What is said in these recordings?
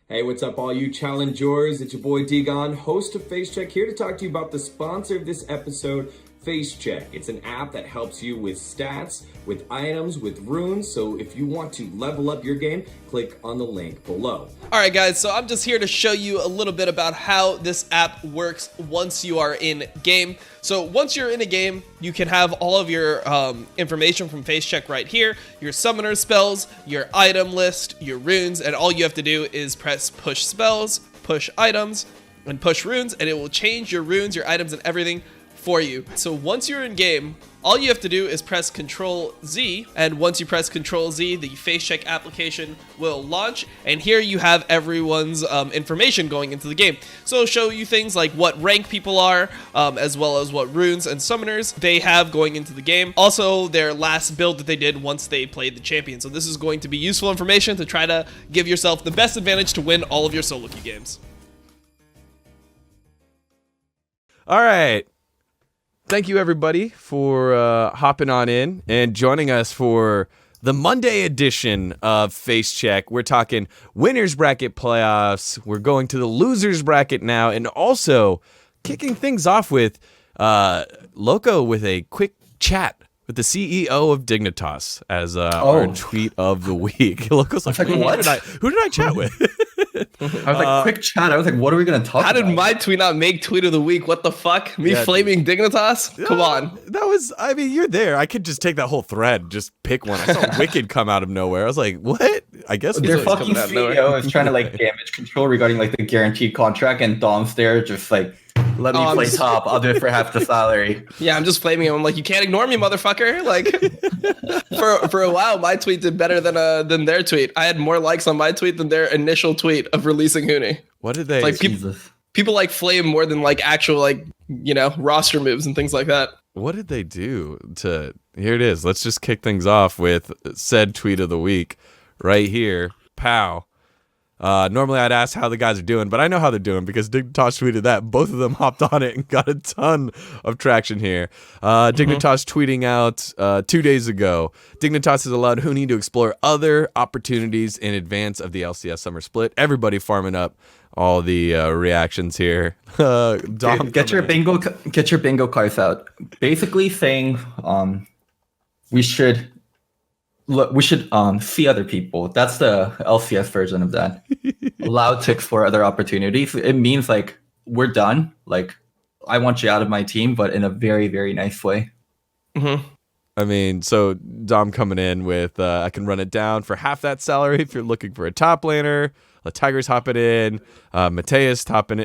Hey, what's up, all you challengers? It's your boy Digon, host of Facecheck, here to talk to you about the sponsor of this episode, Facecheck. It's an app that helps you with stats, with items, with runes. So if you want to level up your game, click on the link below. All right, guys, so I'm just here to show you a little bit about how this app works once you are in game. So once you're in a game, you can have all of your information from Facecheck right here, your summoner spells, your item list, your runes, and all you have to do is press push spells, push items, and push runes, and it will change your runes, your items, and everything for you. So once you're in game, all you have to do is press Control Z, and once you press Control Z, the Facecheck application will launch, and here you have everyone's information going into the game. So it'll show you things like what rank people are, as well as what runes and summoners they have going into the game. Also, their last build that they did once they played the champion. So this is going to be useful information to try to give yourself the best advantage to win all of your solo queue games. All right. Thank you, everybody, for hopping on in and joining us for the Monday edition of Facecheck. We're talking winners bracket playoffs. We're going to the losers bracket now, and also kicking things off with Loco with a quick chat with the CEO of Dignitas as our tweet of the week. Loco's like, what? Who did I chat with? I was like, quick chat. I was like, what are we going to talk about? How did my tweet not make tweet of the week? What the fuck? Me flaming Dignitas? Come on. That was, I mean, you're there. I could just take that whole thread, just pick one. I saw Wicked come out of nowhere. I was like, what? I guess their fucking CEO is trying to like damage control regarding like the guaranteed contract, and Dom's there just like, let me play top. I'll do it for half the salary. Yeah, I'm just flaming him. I'm like, you can't ignore me, motherfucker. Like, for a while, my tweet did better than their tweet. I had more likes on my tweet than their initial tweet of releasing Huni. What did they? Like, people like flame more than like actual like roster moves and things like that. What did they do to? Here it is. Let's just kick things off with said tweet of the week right here. Pow. Normally I'd ask how the guys are doing, but I know how they're doing because Dignitas tweeted that. Both of them hopped on it and got a ton of traction here. Dignitas tweeting out 2 days ago, Dignitas has allowed Huni to explore other opportunities in advance of the LCS summer split. Everybody farming up all the reactions here. Dom, get your bingo cards out. Basically saying we should see other people. That's the LCS version of that. Allowed to explore other opportunities. It means like we're done. Like I want you out of my team, but in a very, very nice way. Mm-hmm. I mean, so Dom coming in with I can run it down for half that salary if you're looking for a top laner. Tiger's hopping in. Mateus hopping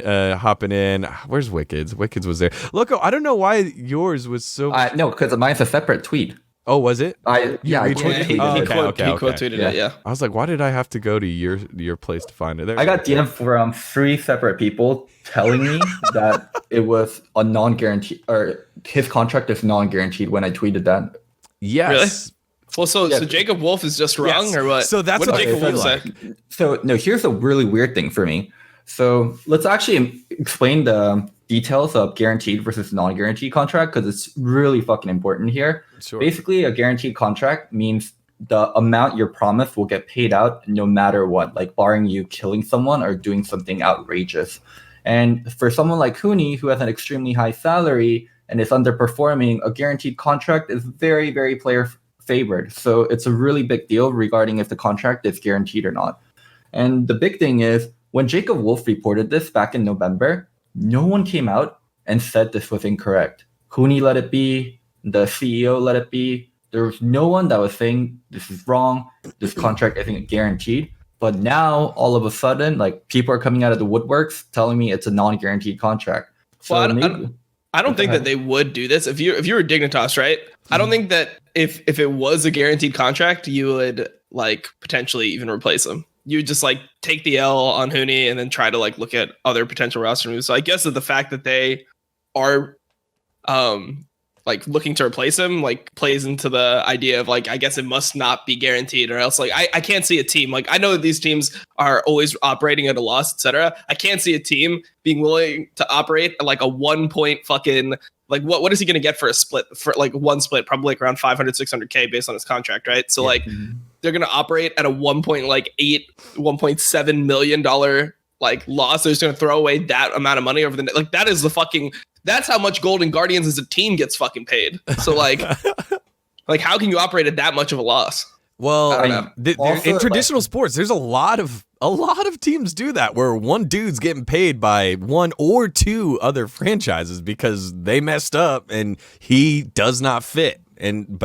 in. Where's Wicked's? Wicked's was there. Loco, I don't know why yours was so. No, because mine's a separate tweet. Oh, was it? I tweeted He quote tweeted it. Yeah. I was like, why did I have to go to your place to find it? There I got DM from 3 separate people telling me that it was a non-guaranteed, or his contract is non-guaranteed when I tweeted that. Yes. Really? Well, so Jacob Wolf is just wrong, or what? So that's what did Jacob Wolf say? So no, here's a really weird thing for me. So let's actually explain the details of guaranteed versus non-guaranteed contract, because it's really fucking important here. Sure. Basically, a guaranteed contract means the amount you're promised will get paid out no matter what, like barring you killing someone or doing something outrageous. And for someone like Huni, who has an extremely high salary and is underperforming, a guaranteed contract is very, very player favored. So it's a really big deal regarding if the contract is guaranteed or not. And the big thing is, when Jacob Wolf reported this back in November, no one came out and said this was incorrect. Huni let it be. The CEO let it be. There was no one that was saying this is wrong. This contract isn't guaranteed. But now, all of a sudden, like people are coming out of the woodworks telling me it's a non-guaranteed contract. So well, I don't think that they would do this. If you were Dignitas, right? I don't think that if it was a guaranteed contract, you would like potentially even replace him. You would just like take the L on Huni and then try to like look at other potential roster moves. So I guess that the fact that they are like looking to replace him like plays into the idea of like, I guess it must not be guaranteed, or else like I can't see a team. Like I know that these teams are always operating at a loss, etc. I can't see a team being willing to operate at like a 1 point fucking like what is he going to get for a split, for like one split, probably like around 500, 600K based on his contract, right? So like they're gonna operate at a 1.7 million dollar like loss. They're just gonna throw away that amount of money over the like that is the fucking that's how much Golden Guardians as a team gets fucking paid. So like like how can you operate at that much of a loss? Well, I don't know. Also, in traditional sports, there's a lot of teams do that where one dude's getting paid by one or two other franchises because they messed up and he does not fit. And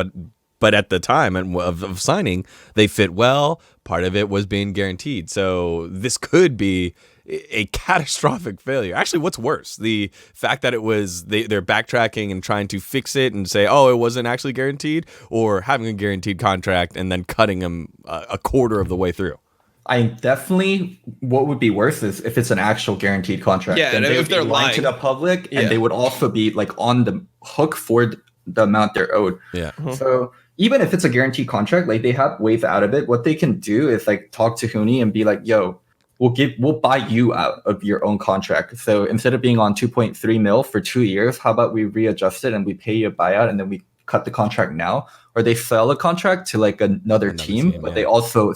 but at the time of signing, they fit well. Part of it was being guaranteed. So this could be a catastrophic failure. Actually, what's worse, the fact that it was they're backtracking and trying to fix it and say, oh, it wasn't actually guaranteed, or having a guaranteed contract and then cutting him a quarter of the way through. I definitely, what would be worse is if it's an actual guaranteed contract. Yeah, then and they if would be they're lying to lying. the public, Yeah. and they would also be like on the hook for the amount they're owed. Yeah. So even if it's a guaranteed contract, like they have ways out of it. What they can do is like talk to Hooney and be like, yo, we'll buy you out of your own contract. So instead of being on 2.3 mil for 2 years, how about we readjust it and we pay you a buyout and then we cut the contract now? Or they sell a contract to like another team, but yeah. they also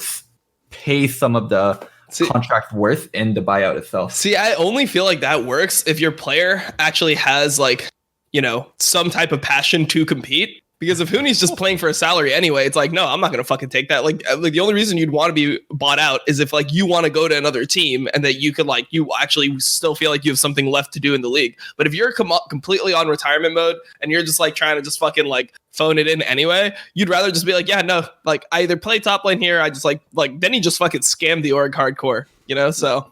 pay some of the contract worth in the buyout itself. See, I only feel like that works if your player actually has like, you know, some type of passion to compete. Because if Hooney's just playing for a salary anyway, it's like, no, I'm not going to fucking take that. Like the only reason you'd want to be bought out is if like you want to go to another team and that you could like, you actually still feel like you have something left to do in the league. But if you're completely on retirement mode and you're just like trying to just fucking like phone it in anyway, you'd rather just be like, yeah, no, like I either play top lane here. I just like then he just fucking scammed the org hardcore, you know? So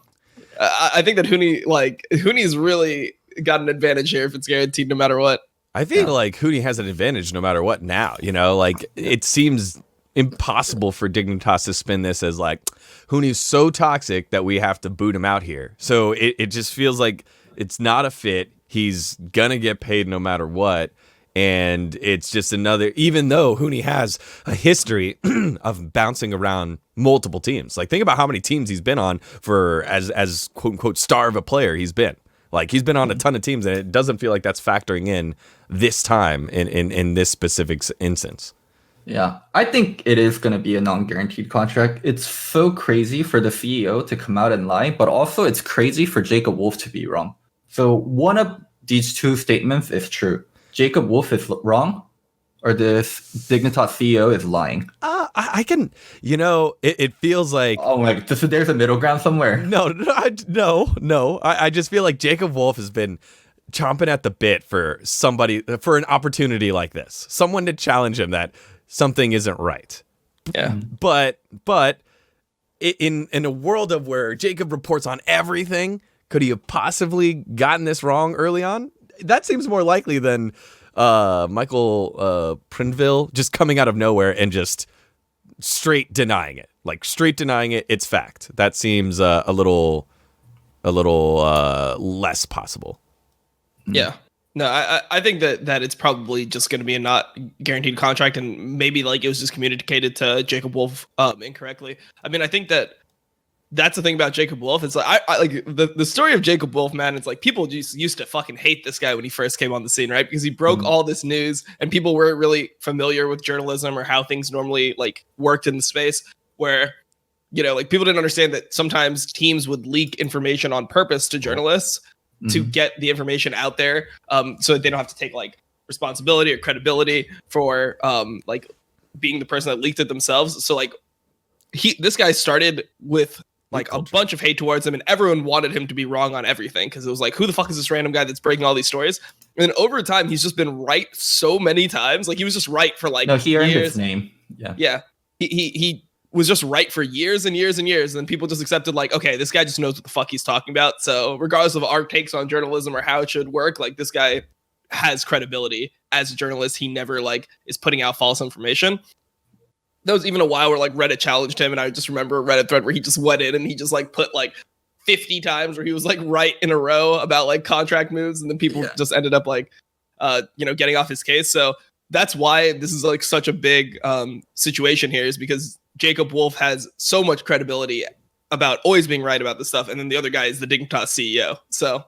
I think that Hooney's really got an advantage here if it's guaranteed no matter what. I think like Hooney has an advantage no matter what now, you know, like it seems impossible for Dignitas to spin this as like Hooney's so toxic that we have to boot him out here. So it just feels like it's not a fit. He's gonna get paid no matter what. And it's just another, even though Hooney has a history of bouncing around multiple teams. Like think about how many teams he's been on for as quote unquote star of a player he's been. Like he's been on a ton of teams and it doesn't feel like that's factoring in this time in this specific instance. Yeah, I think it is going to be a non-guaranteed contract. It's so crazy for the CEO to come out and lie, but also it's crazy for Jacob Wolf to be wrong. So one of these two statements is true. Jacob Wolf is wrong, or this Dignitas CEO is lying. I can, you know, it feels like... Oh my, so there's a middle ground somewhere. No. I just feel like Jacob Wolf has been chomping at the bit for an opportunity like this. Someone to challenge him that something isn't right. Yeah. But in a world of where Jacob reports on everything, could he have possibly gotten this wrong early on? That seems more likely than Michael Prinville just coming out of nowhere and just straight denying it. Like straight denying it, it's fact. That seems a little less possible. Yeah. No, I think that it's probably just going to be a not guaranteed contract, and maybe like it was just communicated to Jacob Wolf incorrectly. I mean, I think that's the thing about Jacob Wolf. It's like I like the story of Jacob Wolf, man. It's like people just used to fucking hate this guy when he first came on the scene, right? Because he broke all this news, and people weren't really familiar with journalism or how things normally like worked in the space. Where, you know, like people didn't understand that sometimes teams would leak information on purpose to journalists to get the information out there, so that they don't have to take like responsibility or credibility for like being the person that leaked it themselves. So like this guy started with like a bunch of hate towards him, and everyone wanted him to be wrong on everything because it was like, who the fuck is this random guy that's breaking all these stories? And then over time, he's just been right so many times. Like he was just right for like he earned years. his name. Yeah. He was just right for years and years and years. And then people just accepted like, okay, this guy just knows what the fuck he's talking about. So regardless of our takes on journalism or how it should work, like this guy has credibility as a journalist. He never like is putting out false information. There was even a while where like Reddit challenged him, and I just remember a Reddit thread where he just went in and he just like put like 50 times where he was like right in a row about like contract moves, and then people just ended up like getting off his case. So that's why this is like such a big situation here, is because Jacob Wolf has so much credibility about always being right about this stuff, and then the other guy is the Dignitas CEO. So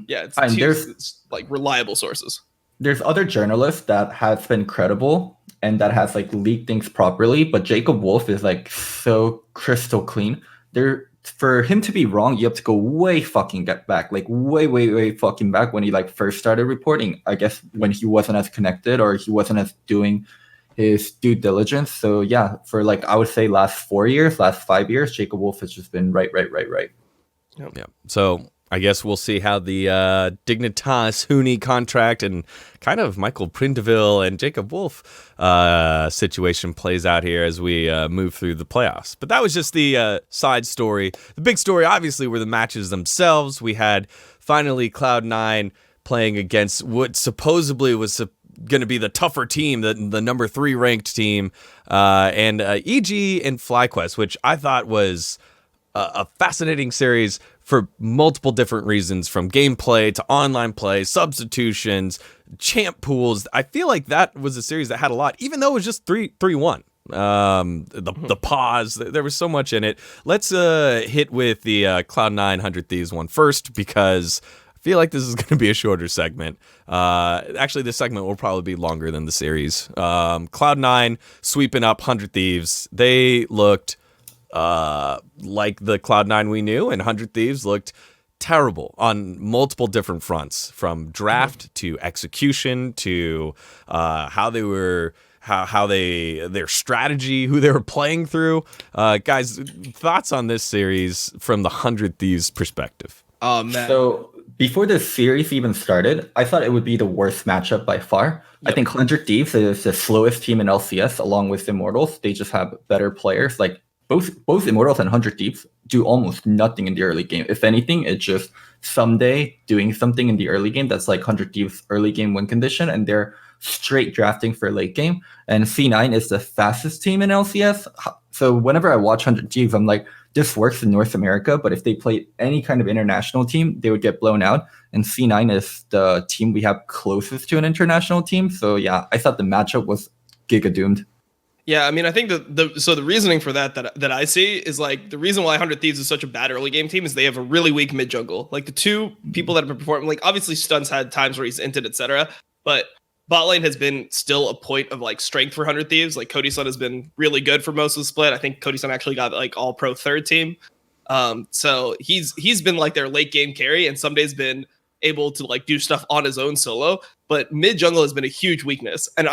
yeah, it's like reliable sources. There's other journalists that have been credible and that has like leaked things properly, but Jacob Wolf is like so crystal clean. For him to be wrong, you have to go way fucking back, like way fucking back when he like first started reporting. I guess when he wasn't as connected or he wasn't as doing his due diligence. So yeah, for like I would say last 5 years, Jacob Wolf has just been right. Yeah. So I guess we'll see how the Dignitas Huni contract and kind of Michael Prindeville and Jacob Wolf situation plays out here as we move through the playoffs. But that was just the side story. The big story, obviously, were the matches themselves. We had finally Cloud9 playing against what supposedly was going to be the tougher team, the number 3 ranked team, and EG and FlyQuest, which I thought was a fascinating series for multiple different reasons, from gameplay to online play, substitutions, champ pools. I feel like that was a series that had a lot, even though it was just 3-1. The pause, there was so much in it. Let's hit with the Cloud9 100 Thieves one first, because I feel like this is going to be a shorter segment. Actually, this segment will probably be longer than the series. Cloud9 sweeping up 100 Thieves. They looked like the Cloud9 we knew, and 100 Thieves looked terrible on multiple different fronts, from draft to execution to how they were, their strategy, who they were playing through. Guys, thoughts on this series from the 100 Thieves perspective? Oh man. So before the series even started, I thought it would be the worst matchup by far. Yep. I think 100 Thieves is the slowest team in LCS, along with Immortals. They just have better players. Like both Immortals and 100 Thieves do almost nothing in the early game. If anything, it's just someday doing something in the early game that's like 100 Thieves early game win condition, and they're straight drafting for late game. And C9 is the fastest team in LCS. So whenever I watch 100 Thieves, I'm like, this works in North America, but if they played any kind of international team, they would get blown out. And C9 is the team we have closest to an international team. So yeah, I thought the matchup was giga doomed. Yeah, I mean, I think the reasoning for that I see is like the reason why 100 Thieves is such a bad early game team is they have a really weak mid jungle. Like the two people that have been performing, like obviously Stun's had times where he's inted, etc. But bot lane has been still a point of like strength for 100 Thieves. Like Cody Sun has been really good for most of the split. I think Cody Sun actually got like all pro third team. So he's been like their late game carry, and some days been able to like do stuff on his own solo. But mid jungle has been a huge weakness. And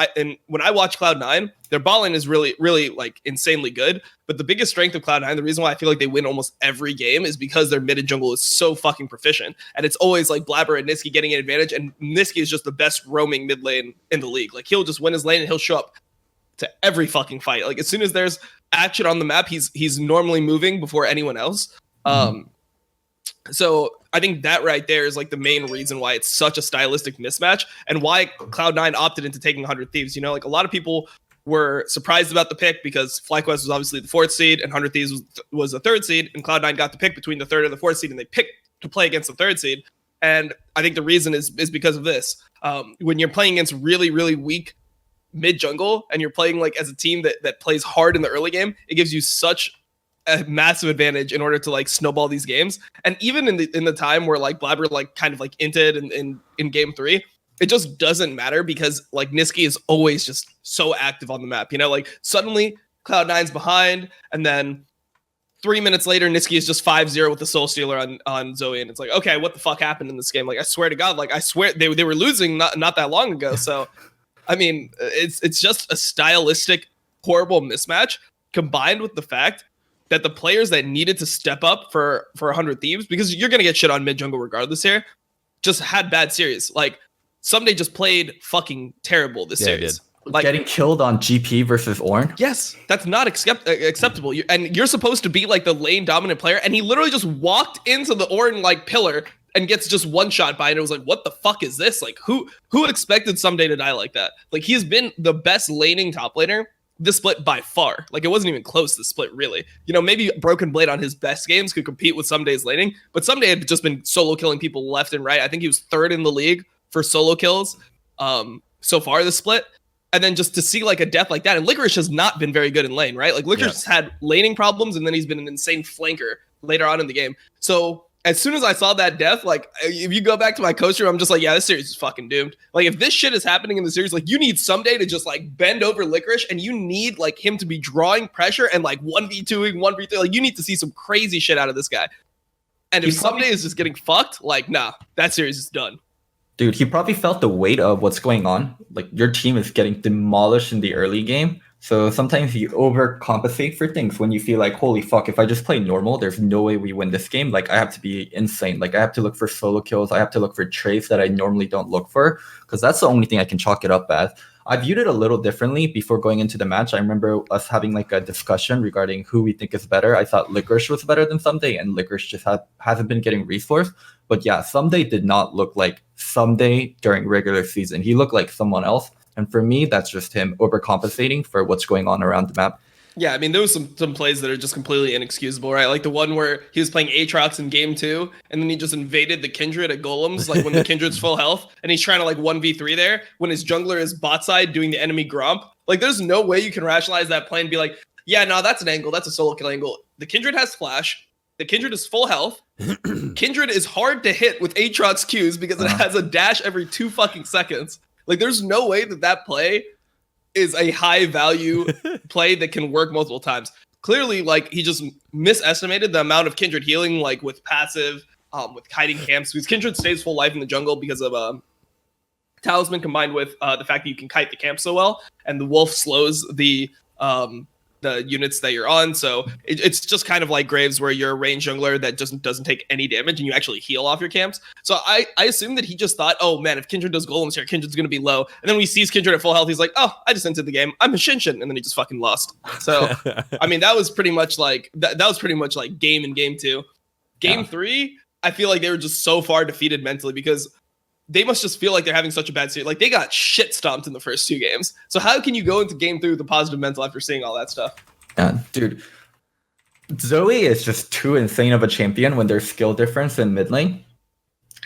when I watch Cloud9, their bot lane is really, really like insanely good. But the biggest strength of Cloud9, the reason why I feel like they win almost every game, is because their mid and jungle is so fucking proficient. And it's always like Blabber and Niski getting an advantage. And Niski is just the best roaming mid lane in the league. Like he'll just win his lane and he'll show up to every fucking fight. Like as soon as there's action on the map, he's normally moving before anyone else. So I think that right there is like the main reason why it's such a stylistic mismatch, and why Cloud9 opted into taking 100 Thieves. You know, like a lot of people were surprised about the pick because FlyQuest was obviously the 4th seed and 100 Thieves was the 3rd seed, and Cloud9 got the pick between the 3rd and the 4th seed, and they picked to play against the 3rd seed. And I think the reason is because of this. When you're playing against really, really weak mid jungle, and you're playing like as a team that plays hard in the early game, it gives you such a massive advantage in order to like snowball these games. And even in the time where like Blabber like kind of like inted in game 3, it just doesn't matter because like Niski is always just so active on the map. You know, like suddenly Cloud9's behind, and then 3 minutes later Niski is just 5-0 with the Soul Stealer on Zoe, and it's like, okay, what the fuck happened in this game? Like I swear to God, like I swear they were losing not that long ago. So I mean, it's just a stylistic horrible mismatch, combined with the fact that the players that needed to step up for 100 Thieves, because you're going to get shit on mid jungle regardless here, just had bad series. Like Someday just played fucking terrible this series. Like getting killed on GP versus Ornn. Yes, that's not acceptable. And you're supposed to be like the lane dominant player, and he literally just walked into the Ornn like pillar and gets just one shot by, and it was like, what the fuck is this? Like who expected Someday to die like that? Like he's been the best laning top laner this split by far. Like it wasn't even close, this split, really. You know, maybe Broken Blade on his best games could compete with Someday's laning, but Someday had just been solo killing people left and right. I think he was 3rd in the league for solo kills so far this split. And then just to see like a death like that, and Licorice has not been very good in lane, right? Like Licorice has had laning problems, and then he's been an insane flanker later on in the game. So as soon as I saw that death, like, if you go back to my coach room, I'm just like, yeah, this series is fucking doomed. Like, if this shit is happening in the series, like, you need someday to just, like, bend over Licorice, and you need, like, him to be drawing pressure and, like, 1v2ing, 1v3. Like, you need to see some crazy shit out of this guy. And if someday is just getting fucked, like, nah, that series is done. Dude, he probably felt the weight of what's going on. Like, your team is getting demolished in the early game. So sometimes you overcompensate for things when you feel like, holy fuck, if I just play normal, there's no way we win this game. Like, I have to be insane. Like, I have to look for solo kills. I have to look for trades that I normally don't look for, because that's the only thing I can chalk it up as. I viewed it a little differently before going into the match. I remember us having like a discussion regarding who we think is better. I thought Licorice was better than Someday, and Licorice just hasn't been getting resourced. But yeah, Someday did not look like Someday during regular season. He looked like someone else. And for me, that's just him overcompensating for what's going on around the map. Yeah, I mean, there was some plays that are just completely inexcusable, right? Like the one where he was playing Aatrox in game 2, and then he just invaded the Kindred at Golems, like when the Kindred's full health, and he's trying to like 1v3 there, when his jungler is bot side doing the enemy Gromp. Like, there's no way you can rationalize that play and be like, yeah, no, that's an angle, that's a solo kill angle. The Kindred has flash, the Kindred is full health, Kindred is hard to hit with Aatrox Qs because it has a dash every 2 fucking seconds. Like, there's no way that play is a high value play that can work multiple times. Clearly, like, he just misestimated the amount of Kindred healing, like with passive, with kiting camps, because Kindred stays full life in the jungle because of Talisman, combined with the fact that you can kite the camp so well, and the wolf slows the units that you're on. So it's just kind of like Graves, where you're a range jungler that just doesn't take any damage and you actually heal off your camps. So I assume that he just thought, oh man, if Kindred does golems here, Kindred's going to be low. And then when he sees Kindred at full health, he's like, oh, I just entered the game. I'm a Shinshin. And then he just fucking lost. So, I mean, that was pretty much like, that was pretty much like game in game 2. Game 3, I feel like they were just so far defeated mentally, because they must just feel like they're having such a bad series. Like, they got shit stomped in the first 2 games. So how can you go into game 3 with a positive mental after seeing all that stuff? Dude, Zoe is just too insane of a champion when there's skill difference in mid lane.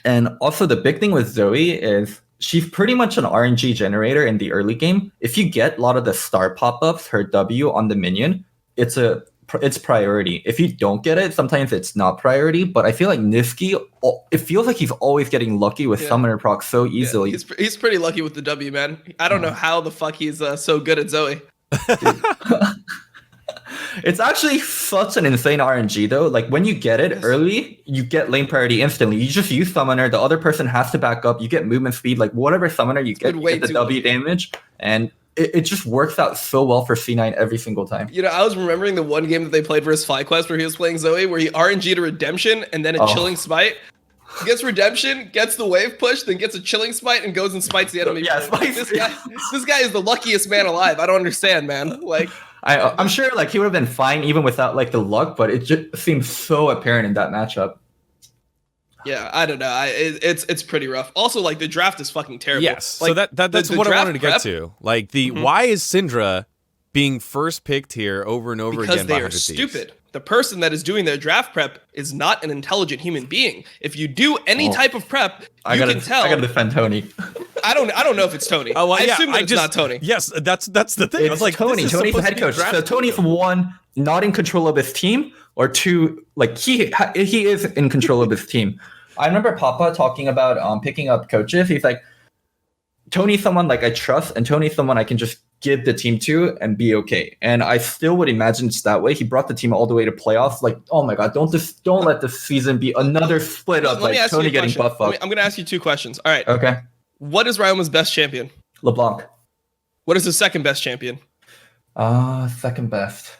And also the big thing with Zoe is she's pretty much an RNG generator in the early game. If you get a lot of the star pop-ups, her W on the minion, it's priority. If you don't get it, sometimes it's not priority. But I feel like Niski, it feels like he's always getting lucky with summoner proc so easily. Yeah, he's pretty lucky with the W, man. I don't know how the fuck he's so good at Zoe. It's actually such an insane RNG though. Like, when you get it early, you get lane priority instantly. You just use summoner, the other person has to back up, you get movement speed, like whatever summoner you get the W damage, and it just works out so well for C9 every single time. You know, I was remembering the one game that they played versus FlyQuest where he was playing Zoe, where he RNG'd a Redemption and then a Chilling Smite. Gets Redemption, gets the wave push, then gets a Chilling Smite and goes and smites the enemy. Yeah, this guy is the luckiest man alive. I don't understand, man. Like, I'm sure like he would have been fine even without like the luck, but it just seems so apparent in that matchup. Yeah, I don't know. It's pretty rough. Also, like, the draft is fucking terrible. Yes, like, so that's what I wanted to get to. Like, why is Syndra being first picked here over and over again? Because they are stupid. The person that is doing their draft prep is not an intelligent human being. If you do any type of prep, you can tell. I gotta defend Tony. I don't know if it's Tony. I assume that it's not Tony. Yes, that's the thing. It's like Tony. Tony's the head coach. So Tony's 1, not in control of his team, or 2, like he is in control of his team. I remember Papa talking about picking up coaches. He's like, Tony's someone like I trust, and Tony's someone I can just give the team to and be okay. And I still would imagine it's that way. He brought the team all the way to playoffs. Like, oh my god, don't let this season be another split up, like Tony getting buff up. I'm gonna ask you 2 questions. All right. Okay. What is Ryoma's best champion? LeBlanc. What is his second best champion? Second best.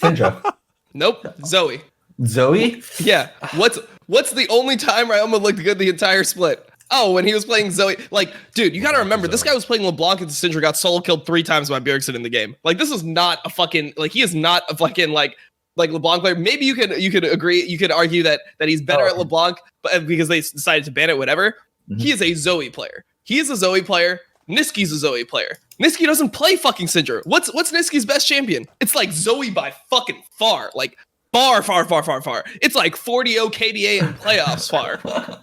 Syndra. Nope. Zoe. Zoe? Yeah. What's the only time Ryoma looked good the entire split? Oh, when he was playing Zoe. Like, dude, you gotta remember, this guy was playing LeBlanc and Syndra got solo killed 3 times by Bjergsen in the game. Like, this is not a fucking, like, he is not a fucking, like LeBlanc player. Maybe you could agree, you could argue that he's better at LeBlanc, but because they decided to ban it, whatever. Mm-hmm. He is a Zoe player. He is a Zoe player. Niski's a Zoe player. Niski doesn't play fucking Syndra. What's Niski's best champion? It's like Zoe by fucking far. Like, far. It's like 40-0 KDA in playoffs far.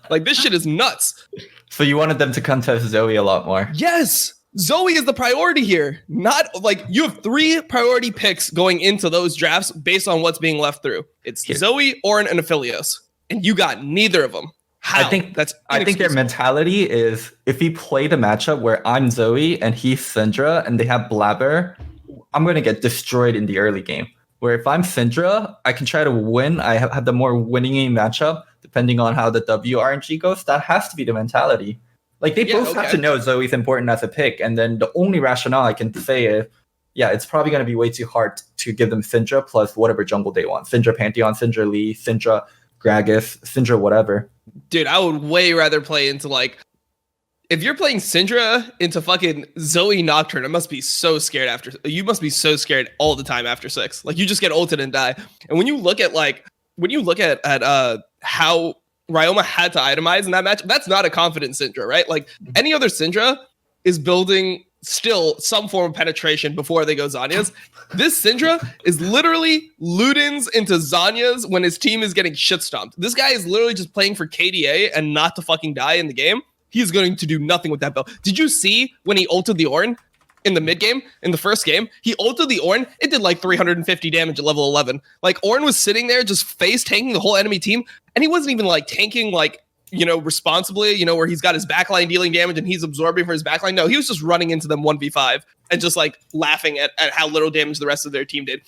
Like, this shit is nuts. So you wanted them to contest Zoe a lot more? Yes. Zoe is the priority here. Not like you have 3 priority picks going into those drafts based on what's being left through. It's Zoe, Ornn, and Aphelios, and you got neither of them. How? I think their mentality is if we play the matchup where I'm Zoe and he's Syndra and they have Blabber, I'm going to get destroyed in the early game. Where if I'm Syndra, I can try to win. I have the more winning matchup depending on how the WRNG goes. That has to be the mentality. Like they both have to know Zoe's important as a pick, and then the only rationale I can say is, it's probably going to be way too hard to give them Syndra plus whatever jungle they want. Syndra Pantheon, Syndra Lee, Syndra Gragas, Syndra whatever. Dude, I would way rather play into like, if you're playing Syndra into fucking Zoe Nocturne, you must be so scared all the time after 6. Like you just get ulted and die. And when you look at how Ryoma had to itemize in that match, that's not a confident Syndra, right? Like any other Syndra is building still some form of penetration before they go Zhonya's. This Syndra is literally Ludens into Zhonya's when his team is getting shit stomped. This guy is literally just playing for KDA and not to fucking die in the game. He's going to do nothing with that build. Did you see when he ulted the Ornn in the mid game, in the first game? He ulted the Ornn. It did like 350 damage at level 11. Like Ornn was sitting there just face tanking the whole enemy team. And he wasn't even like tanking like, responsibly, where he's got his backline dealing damage and he's absorbing for his backline. No, he was just running into them 1v5 and just like laughing at how little damage the rest of their team did.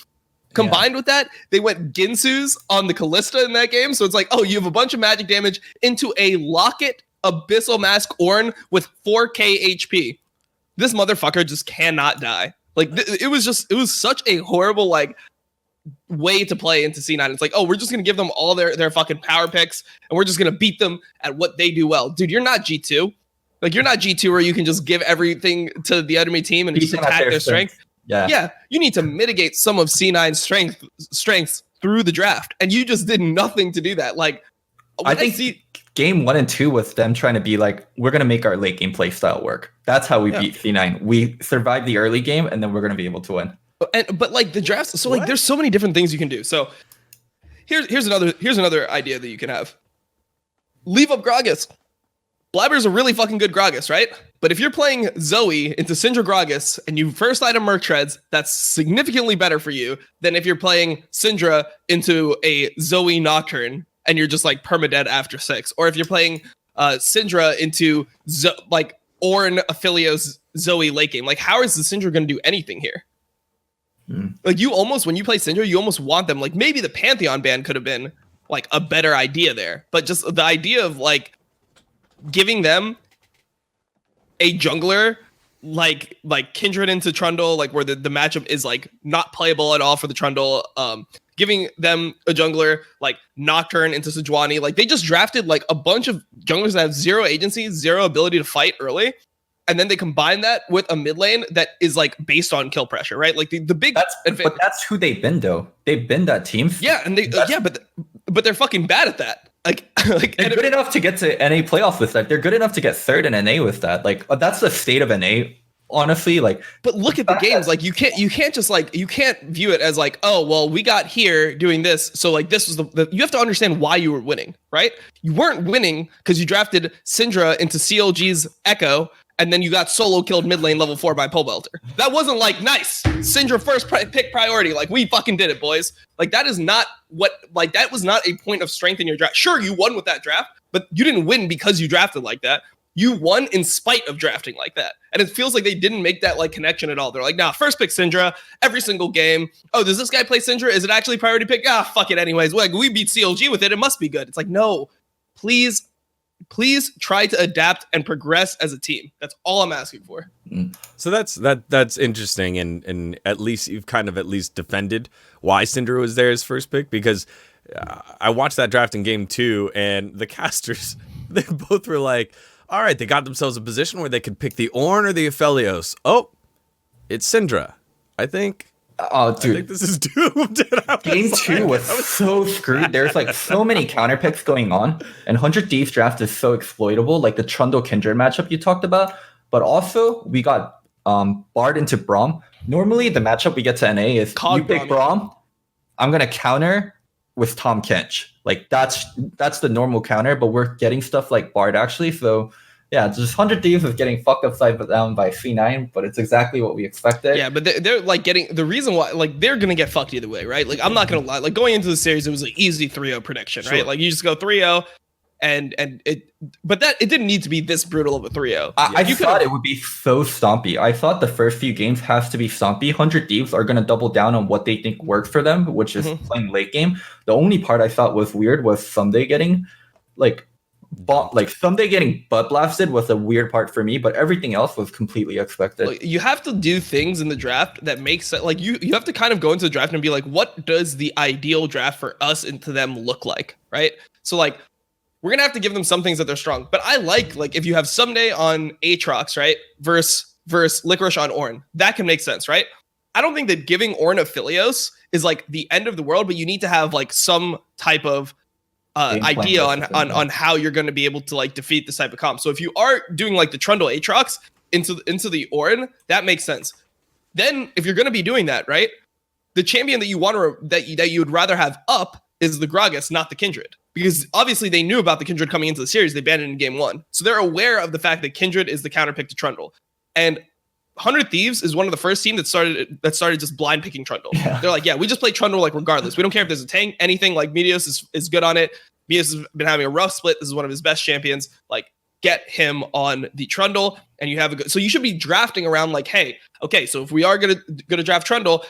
Combined with that, they went Ginsu's on the Callista in that game. So it's like, oh, you have a bunch of magic damage into a Locket Abyssal Mask Ornn with 4k HP. This motherfucker just cannot die. Like it was such a horrible like way to play into C9. It's like, oh, we're just gonna give them all their fucking power picks and we're just gonna beat them at what they do well. Dude, you're not G2. Like you're not G2 where you can just give everything to the enemy team and just attack their strength. Yeah. You need to mitigate some of C9's strengths through the draft. And you just did nothing to do that. Like I think game 1 and 2 was them trying to be like, we're going to make our late game play style work. That's how we beat C9. We survived the early game and then we're going to be able to win. But like the drafts, so like there's so many different things you can do. So here's another idea that you can have. Leave up Gragas. Blabber's a really fucking good Gragas, right? But if you're playing Zoe into Syndra Gragas and you first item Merc Treads, that's significantly better for you than if you're playing Syndra into a Zoe Nocturne and you're just like permadead after 6. Or if you're playing Syndra into like Ornn Aphelios Zoe late game. Like how is the Syndra going to do anything here? Like you almost, when you play Syndra, you almost want them, like maybe the Pantheon ban could have been like a better idea there. But just the idea of like giving them a jungler like Kindred into Trundle, like where the matchup is like not playable at all for the Trundle, giving them a jungler like Nocturne into Sejuani. Like they just drafted like a bunch of junglers that have 0 agency, 0 ability to fight early. And then they combine that with a mid lane that is like based on kill pressure, right? Like the big. But that's who they've been though. They've been that team. Yeah, and but they're fucking bad at that. Like they're good enough to get to NA playoffs with that. They're good enough to get third in NA with that. Like that's the state of NA. Honestly, like. But look at the games. Like you can't just like you can't view it as like, oh well, we got here doing this, so like this was the you have to understand why you were winning, right? You weren't winning because you drafted Syndra into CLG's Echo. And then you got solo killed mid lane level 4 by Pole Belter. That wasn't like, nice, Syndra first pick priority. Like, we fucking did it, boys. Like, that is not that was not a point of strength in your draft. Sure, you won with that draft, but you didn't win because you drafted like that. You won in spite of drafting like that. And it feels like they didn't make that like connection at all. They're like, nah, first pick Syndra every single game. Oh, does this guy play Syndra? Is it actually priority pick? Ah, fuck it anyways. Like, we beat CLG with it. It must be good. It's like, no, please try to adapt and progress as a team. That's all I'm asking for. So that's interesting, and at least you've kind of at least defended why Syndra was there as first pick, because I watched that draft in game 2, and the casters, they both were like, all right, they got themselves a position where they could pick the Ornn or the Aphelios. Oh, it's Syndra. I think. Oh, dude, I think this is doomed. Game 2 was so screwed. There's like so many counter picks going on, and 100 Thieves draft is so exploitable, like the Trundle Kindred matchup you talked about. But also, we got Bard into Braum. Normally, the matchup we get to NA is you pick Braum, I'm gonna counter with Tom Kench. Like that's the normal counter, but we're getting stuff like Bard actually. So yeah, just 100 Thieves is getting fucked upside down by C9, but it's exactly what we expected. Yeah, but they're like getting the reason why, like, they're gonna get fucked either way, right? Like, I'm not gonna lie. Like, going into the series, it was an easy 3-0 prediction, right? Like, you just go 3-0, and it didn't need to be this brutal of a 3-0. I thought it would be so stompy. I thought the first few games has to be stompy. 100 Thieves are gonna double down on what they think works for them, which is playing late game. The only part I thought was weird was Someday getting Someday getting butt blasted was a weird part for me, but everything else was completely expected. Like, you have to do things in the draft that make sense. Like, you have to kind of go into the draft and be like, what does the ideal draft for us and to them look like, right? So, like, we're gonna have to give them some things that they're strong. But I like if you have Someday on Aatrox, right, versus Licorice on Ornn, that can make sense, right? I don't think that giving Ornn a Philios is like the end of the world, but you need to have like some type of idea on how you're going to be able to like defeat this type of comp. So if you are doing like the Trundle Aatrox into the Ornn, that makes sense. Then if you're going to be doing that, right, the champion that you want to that you would rather have up is the Gragas, not the Kindred, because obviously they knew about the Kindred coming into the series. They banned it in game 1, so they're aware of the fact that Kindred is the counterpick to Trundle. And 100 Thieves is one of the first team that started just blind picking Trundle. Yeah. They're like, yeah, we just play Trundle like regardless. We don't care if there's a tank, anything. Like Meteos is good on it. Meteos has been having a rough split. This is one of his best champions. Like, get him on the Trundle, and you have a good. So you should be drafting around like, hey, okay, so if we are gonna draft Trundle,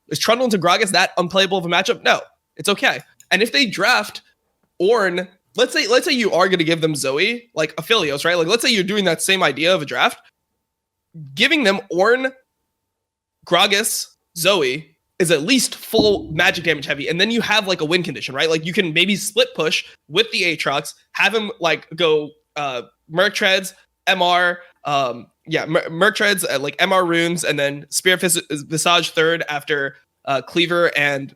is Trundle into Gragas that unplayable of a matchup? No, it's okay. And if they draft Ornn, let's say you are gonna give them Zoe, like a Philios, right? Like, let's say you're doing that same idea of a draft. Giving them Ornn, Gragas, Zoe is at least full magic damage heavy, and then you have like a win condition, right? Like, you can maybe split push with the Aatrox, have him like go Merc Treads, MR, Merc Treads, like MR runes, and then Spirit Visage third after Cleaver and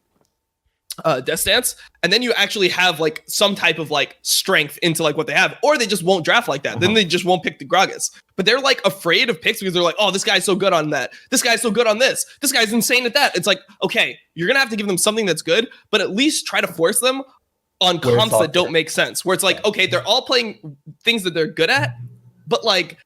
Death Stance, and then you actually have like some type of like strength into like what they have, or they just won't draft like that. Then they just won't pick the Gragas. But they're like afraid of picks because they're like, oh, this guy's so good on that. This guy's so good on this. This guy's insane at that. It's like, okay, you're gonna have to give them something that's good, but at least try to force them on comps that don't make sense. Where it's like, okay, they're all playing things that they're good at, but like,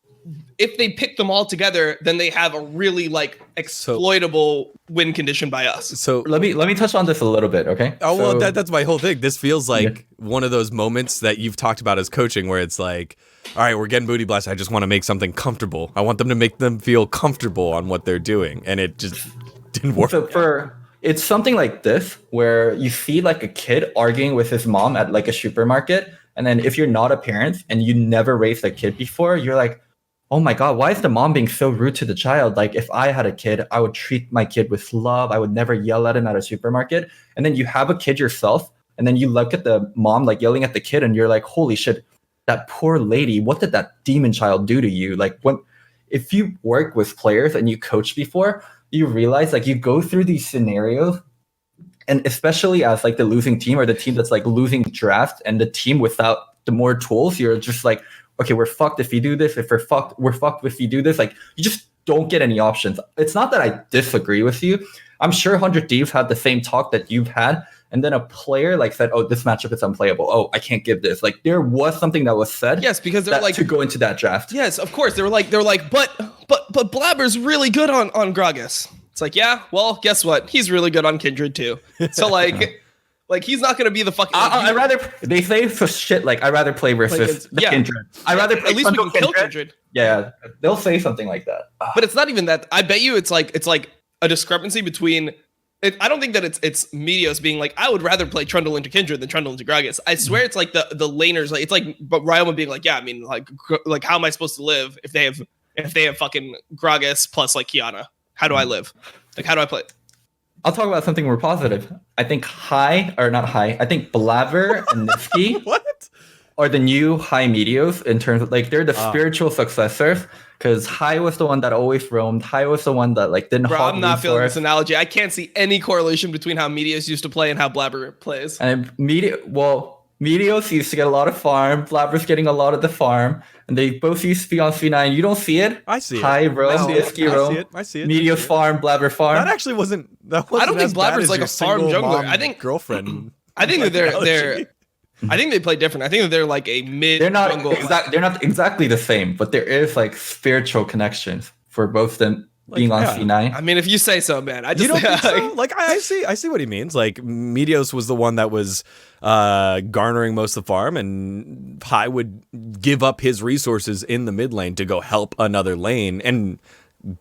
if they pick them all together, then they have a really like exploitable win condition by us. So let me touch on this a little bit, okay? Oh, well, that's my whole thing. This feels like one of those moments that you've talked about as coaching, where it's like, all right, we're getting booty blasted. I just want to make something comfortable. I want them to make them feel comfortable on what they're doing, and it just didn't work. So it's something like this, where you see like a kid arguing with his mom at like a supermarket, and then if you're not a parent and you never raised a kid before, you're like, oh my God, why is the mom being so rude to the child? Like, if I had a kid, I would treat my kid with love. I would never yell at him at a supermarket. And then you have a kid yourself, and then you look at the mom like yelling at the kid, and you're like, holy shit, that poor lady, what did that demon child do to you? Like, if you work with players and you coach before, you realize like you go through these scenarios, and especially as like the losing team or the team that's like losing draft and the team without the more tools, you're just like, okay, we're fucked if you do this. If we're fucked if you do this. Like, you just don't get any options. It's not that I disagree with you. I'm sure 100 Thieves had the same talk that you've had. And then a player like said, oh, this matchup is unplayable. Oh, I can't give this. Like, there was something that was said. Yes, because they're like to go into that draft. Yes, of course. They were like, but Blabber's really good on Gragas. It's like, yeah, well, guess what? He's really good on Kindred too. So like, like, he's not going to be the fucking... I'd rather... They say for shit like, I'd rather play versus the Kindred. I'd rather play... At least we can kill Kindred. Yeah, they'll say something like that. But it's not even that. I bet you it's like a discrepancy between... I don't think that it's Meteos being like, I would rather play Trundle into Kindred than Trundle into Gragas. I swear it's like the laners. Like, it's like Ryoma being like, yeah, I mean, like how am I supposed to live if they have fucking Gragas plus like Kiana? How do I live? Like, how do I play? I'll talk about something more positive. I think I think Blabber and Nifty are the new high Meteos in terms of like, they're the spiritual successors, because High was the one that always roamed. High was the one that like didn't. Bro, I'm not feeling this analogy. I can't see any correlation between how Meteos used to play and how Blabber plays. And Meteos used to get a lot of farm. Blabber's getting a lot of the farm, and they both used to be on C9. You don't see it. I see it. High roam, Whiskey roam. I see it. Meteos farm, Blabber farm. That actually wasn't. I don't think Blabber's like a farm jungler. I think girlfriend. I think that they're I think they play different. I think that they're like a mid. They're not jungle. they're not exactly the same, but there is like spiritual connections for both of them being on C9. I mean, if you say so, man. I just You don't think so? Like I see what he means. Like Meteos was the one that was garnering most of the farm, and Hai would give up his resources in the mid lane to go help another lane and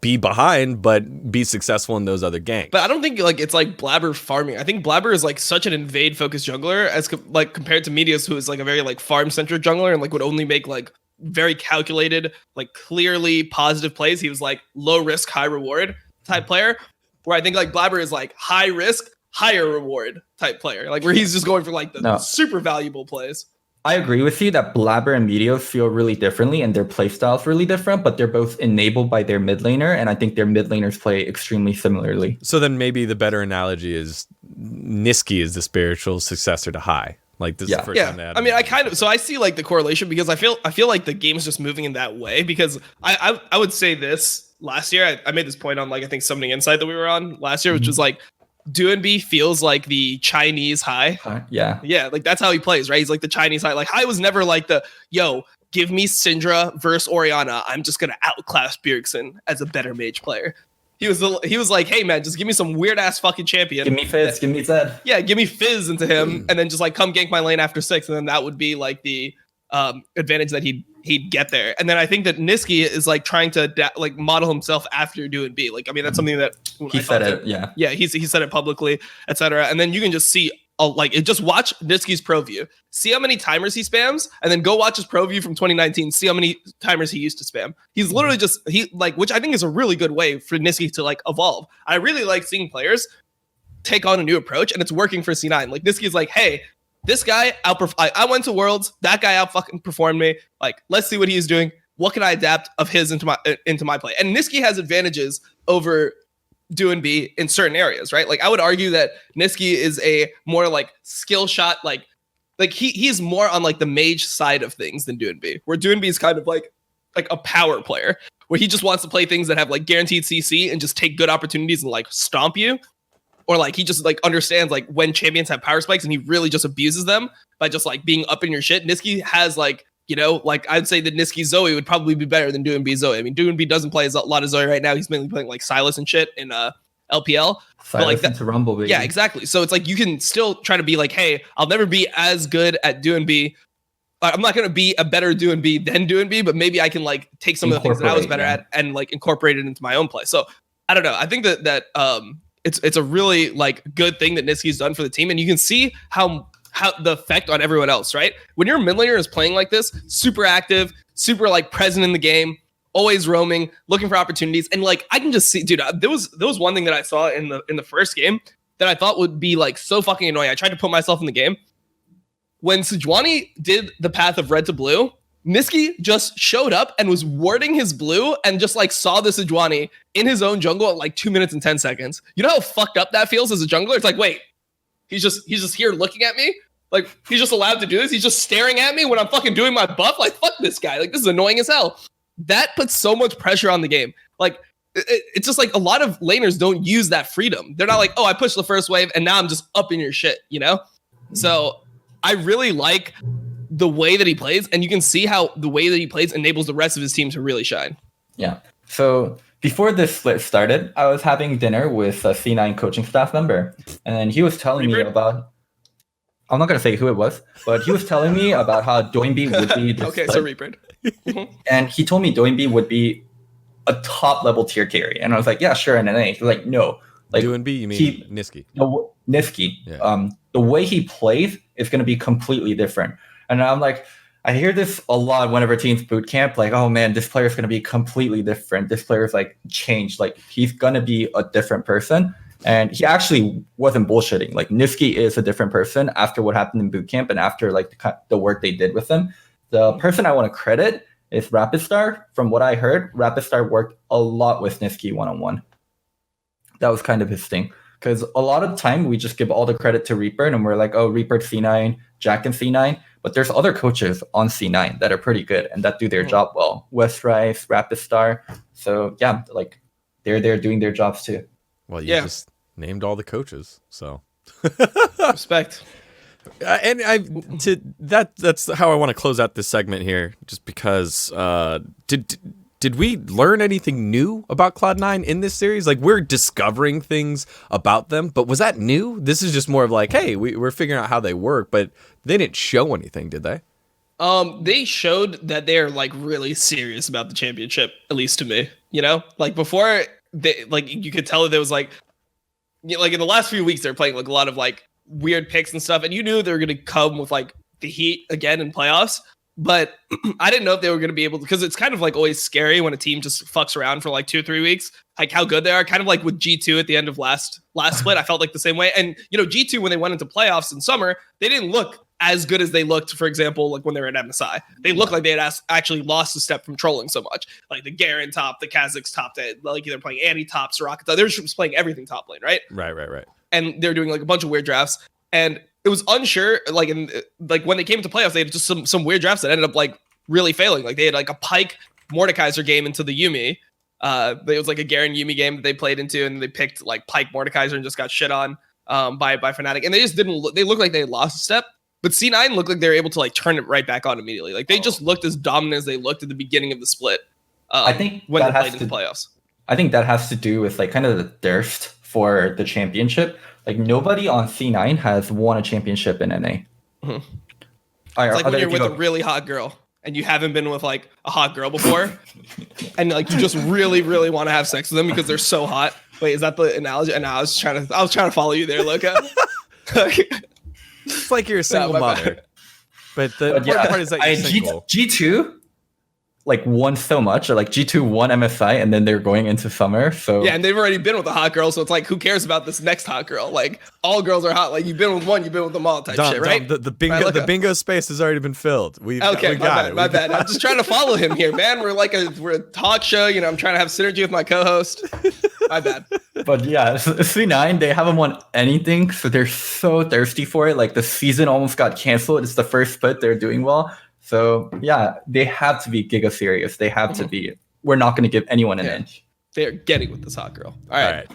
be behind, but be successful in those other ganks. But I don't think like it's like Blabber farming. I think Blabber is like such an invade focused jungler as like compared to Meteos, who is like a very like farm centric jungler and like would only make like very calculated, like clearly positive plays. He was like low risk, high reward type player. Where I think like Blabber is like high risk, higher reward type player. Like where he's just going for like the super valuable plays. I agree with you that Blabber and Meteos feel really differently and their play styles really different, but they're both enabled by their mid laner, and I think their mid laners play extremely similarly. So then maybe the better analogy is Niski is the spiritual successor to Hai. Like this is the first time that I mean, I see like the correlation because I feel like the game's just moving in that way because I would say this last year. I made this point on like I think Summoning Insight that we were on last year, which was like Duanbi feels like the Chinese Hai. Yeah, like that's how he plays, right? He's like the Chinese Hai. Like Hai was never like the give me Syndra versus Orianna. I'm just gonna outclass Bjergsen as a better mage player. He was like, hey man, just give me some weird ass fucking champion. Give me Fizz, give me Zed. Yeah, give me Fizz into him, and then just like come gank my lane after 6, and then that would be like the advantage that he'd get there. And then I think that Niski is like trying to like model himself after Duanbi. Like I mean that's something that he said it. Yeah, he said it publicly, etc. And then you can just see just watch Niski's pro view, see how many timers he spams, and then go watch his pro view from 2019, see how many timers he used to spam. He's literally which I think is a really good way for Niski to like evolve. I really like seeing players take on a new approach, and it's working for C9. Like Niski's like, hey, this guy I went to Worlds, that guy out fucking performed me. Like, let's see what he's doing. What can I adapt of his into my play? And Niski has advantages over Duanbi in certain areas, right? Like I would argue that Niski is a more like skill shot, like he's more on like the mage side of things than Duanbi, where Duanbi is kind of like a power player where he just wants to play things that have like guaranteed CC and just take good opportunities and like stomp you, or like he just like understands like when champions have power spikes and he really just abuses them by just like being up in your shit. Niski has like, you know, like I'd say that Niski Zoe would probably be better than Duanbi Zoe. I mean, Duanbi doesn't play a lot of Zoe right now. He's mainly playing like Silas and shit in LPL. Silas but like into Rumble, baby. Yeah, exactly. So it's like you can still try to be like, hey, I'll never be as good at Duanbi. I'm not going to be a better Duanbi than Duanbi, but maybe I can like take some of the things that I was better at and like incorporate it into my own play. So I don't know. I think that it's a really like good thing that Niski's done for the team, and you can see how the effect on everyone else, right? When your mid laner is playing like this, super active, super like present in the game, always roaming, looking for opportunities, and like I can just see, dude, there was one thing that I saw in the first game that I thought would be like so fucking annoying. I tried to put myself in the game. When Sejuani did the path of red to blue, Niski just showed up and was warding his blue and just like saw the Sejuani in his own jungle at like 2 minutes and 10 seconds. You know how fucked up that feels as a jungler? It's like, wait, he's just here looking at me? Like, he's just allowed to do this? He's just staring at me when I'm fucking doing my buff? Like, fuck this guy. Like, this is annoying as hell. That puts so much pressure on the game. Like, it's just like a lot of laners don't use that freedom. They're not like, oh, I pushed the first wave and now I'm just up in your shit, you know? So I really like the way that he plays, and you can see how the way that he plays enables the rest of his team to really shine. Yeah. So before this split started, I was having dinner with a C9 coaching staff member, and then he was telling me about, I'm not going to say who it was, but he was telling me about how Doinby would be the okay, split. so Reaper. And he told me Doinby would be a top level tier carry. And I was like, yeah, sure. And then he's like, no. Like, Duanbi, you mean Niski? No, Niski. Yeah. The way he plays is going to be completely different. And I'm like, I hear this a lot whenever teams boot camp, like, oh man, this player is going to be completely different. This player is like changed. Like he's going to be a different person. And he actually wasn't bullshitting. Like Niski is a different person after what happened in boot camp and after like the work they did with him. The person I want to credit is Rapidstar. From what I heard, Rapidstar worked a lot with Niski one-on-one. That was kind of his thing. Because a lot of the time we just give all the credit to Reaper and we're like, oh, Reaper C9, Jack and C9. But there's other coaches on C9 that are pretty good and that do their job well. West Rice, Rapidstar. So yeah, like they're there doing their jobs too. Well, you just named all the coaches, so respect. And that's how I want to close out this segment here, just because did we learn anything new about Cloud9 in this series? Like, we're discovering things about them, but was that new? This is just more of like, hey, we're figuring out how they work, but they didn't show anything, did they? They showed that they're like really serious about the championship, at least to me. You know, like before, you could tell that there was like in the last few weeks they're playing like a lot of like weird picks and stuff, and you knew they were gonna come with like the heat again in playoffs. But I didn't know if they were gonna be able to, because it's kind of like always scary when a team just fucks around for like 2 or 3 weeks, like how good they are. Kind of like with G2 at the end of last split, I felt like the same way. And you know, G2 when they went into playoffs in summer, they didn't look as good as they looked, for example, like when they were at MSI. They looked like they had actually lost a step from trolling so much. Like the Garen top, the kha'zix top, like they're playing Annie top, Soraka top. They were just playing everything top lane, right? Right. And they're doing like a bunch of weird drafts. And it was unsure, like when they came to playoffs, they had just some weird drafts that ended up like really failing. Like they had like a Pyke Mordekaiser game into the Yuumi. It was like a Garen Yuumi game that they played into, and they picked like Pyke Mordekaiser and just got shit on by Fnatic. And they just didn't look, they looked like they had lost a step. But C9 looked like they were able to like turn it right back on immediately. Like they just looked as dominant as they looked at the beginning of the split. I think when they played in the playoffs. I think that has to do with like kind of the thirst for the championship. Like nobody on C9 has won a championship in NA. Mm-hmm. It's like when you're with a really hot girl and you haven't been with like a hot girl before, and like you just really, really want to have sex with them because they're so hot. Wait, is that the analogy? And I was trying to follow you there, Luca. It's like you're a single mother. But the part is that you're single. G2 like won so much, or like G2 won MSI and then they're going into summer. So yeah, and they've already been with a hot girl, so it's like who cares about this next hot girl? Like all girls are hot. Like you've been with one, you've been with them all type shit, right? The bingo space has already been filled. We got it. My bad. I'm just trying to follow him here, man. We're a talk show, you know, I'm trying to have synergy with my co-host. My bad. But yeah, C9, they haven't won anything, so they're so thirsty for it. Like the season almost got canceled. It's the first split, they're doing well. So yeah, they have to be giga serious. They have to be. We're not going to give anyone an inch. They're getting with this hot girl. All right.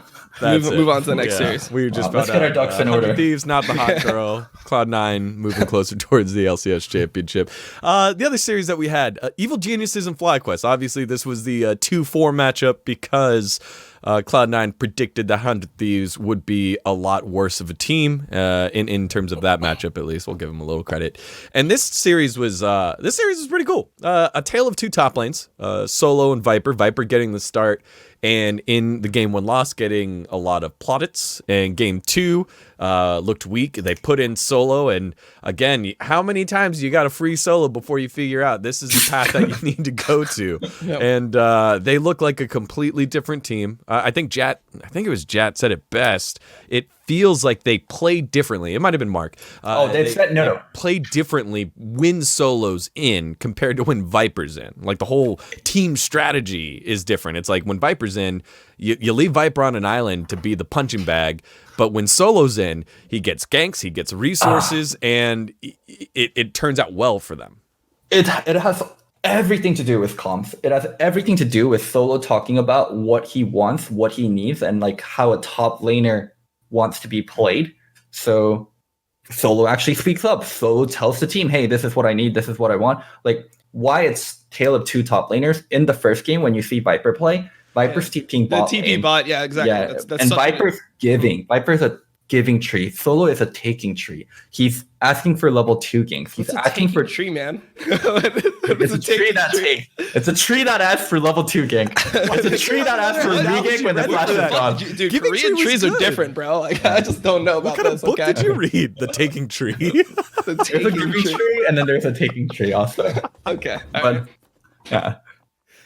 Move on to the next series. We just let's get our ducks in order. Thieves, not the hot girl. Cloud9 moving closer towards the LCS championship. The other series that we had, Evil Geniuses and FlyQuest. Obviously, this was the 2-4 matchup because Cloud9 predicted that 100 Thieves would be a lot worse of a team in terms of that matchup. At least we'll give them a little credit. And this series was pretty cool. A tale of two top lanes, Solo and Viper. Viper getting the start, and in the game 1 loss, getting a lot of plaudits. And game 2 looked weak. They put in Solo, and again, how many times you got to free Solo before you figure out this is the path that you need to go to? Yep. And they look like a completely different team. I think it was Jat said it best. It feels like they play differently. It might have been Mark. They play differently when Solo's in compared to when Viper's in. Like the whole team strategy is different. It's like when Viper's in, you leave Viper on an island to be the punching bag, but when Solo's in, he gets ganks, he gets resources, and it turns out well for them. It has everything to do with comms. It has everything to do with Solo talking about what he wants, what he needs, and like how a top laner wants to be played. So Solo actually speaks up. Solo tells the team, hey, this is what I need, this is what I want. Like why it's tale of two top laners in the first game when you see Viper play. Viper's TPing bot. The TP bot, yeah, exactly. Yeah, that's and Viper's giving. Viper's a giving tree. Solo is a taking tree. He's asking for level 2 ganks. He's asking for tree, man. It's a tree that takes. It's a tree that asks for level 2 gank. It's a tree that asks for re-gank when the flash is on. Dude, Korean trees are different, bro. Like I just don't know about what kind of book did you read? The Taking Tree. There's a giving tree, and then there's a taking tree also. Okay, but yeah.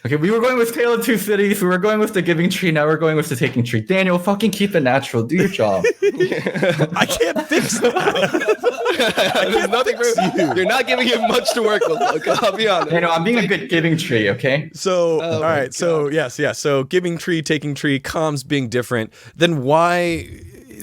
Okay, we were going with Tale of Two Cities. We were going with the Giving Tree. Now we're going with the Taking Tree. Daniel, fucking keep it natural. Do your job. I can't fix that. There's nothing for you're not giving him much to work with. Look, I'll be honest. Daniel, I'm being a good Giving Tree, okay? So, all right. So, yes. So, Giving Tree, Taking Tree, comms being different. Then why,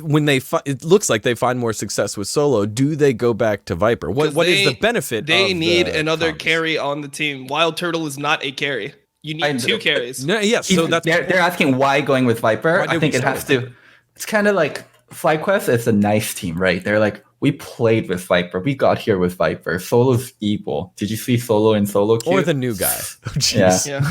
when it looks like they find more success with Solo, do they go back to Viper? What is the benefit? They need the another comms? Carry on the team. Wild Turtle is not a carry. You need 2 carries. No, yes. So they're asking why going with Viper. I think it has to. It's kind of like FlyQuest is a nice team, right? They're like, We played with Viper. We got here with Viper. Solo's evil. Did you see Solo in solo queue? Or the new guy. Oh, Yeah. jeez. Yeah.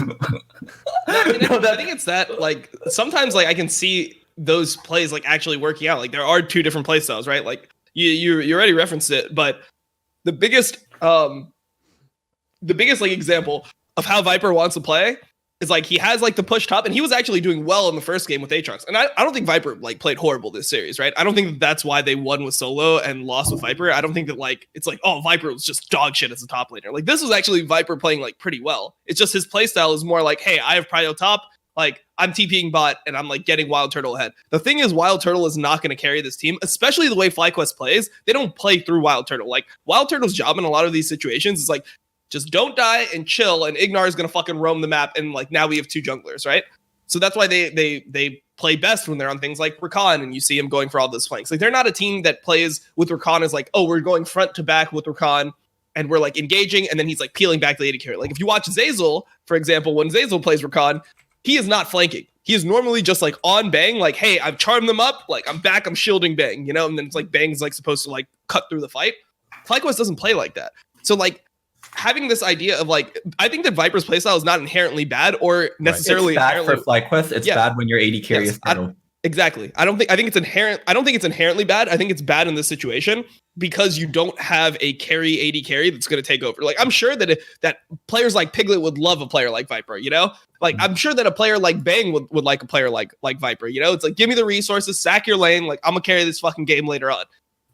I think it's that, like, sometimes, like, I can see those plays, like, actually working out. Like, there are two different play styles, right? Like, you already referenced it, but the biggest like example of how Viper wants to play is like he has like the push top, and he was actually doing well in the first game with Aatrox. And I don't think Viper like played horrible this series, right? I don't think that's why they won with Solo and lost with Viper. I don't think that like it's like, oh, Viper was just dog shit as a top laner. Like this was actually Viper playing like pretty well. It's just his playstyle is more like, hey, I have prio top, like I'm TPing bot and I'm like getting Wild Turtle ahead. The thing is, Wild Turtle is not going to carry this team, especially the way FlyQuest plays. They don't play through Wild Turtle. Like Wild Turtle's job in a lot of these situations is like, just don't die and chill, and Ignar is gonna fucking roam the map, and like now we have two junglers, right? So that's why they play best when they're on things like Rakan, and you see him going for all those flanks. Like they're not a team that plays with Rakan as like, oh, we're going front to back with Rakan, and we're like engaging, and then he's like peeling back the AD carry. Like if you watch Zeyzal, for example, when Zeyzal plays Rakan, he is not flanking. He is normally just like on Bang, like, hey, I've charmed them up, like I'm back, I'm shielding Bang, you know, and then it's like Bang's like supposed to like cut through the fight. FlyQuest doesn't play like that. So like having this idea of like, I think that Viper's playstyle is not inherently bad or necessarily it's bad for FlyQuest. It's bad when your AD carry is battle. Exactly. I don't think it's inherently bad. I think it's bad in this situation because you don't have a carry AD carry that's going to take over. Like I'm sure that that players like Piglet would love a player like Viper, you know? Like I'm sure that a player like Bang would like a player like Viper, you know? It's like, give me the resources, sack your lane, like I'm going to carry this fucking game later on.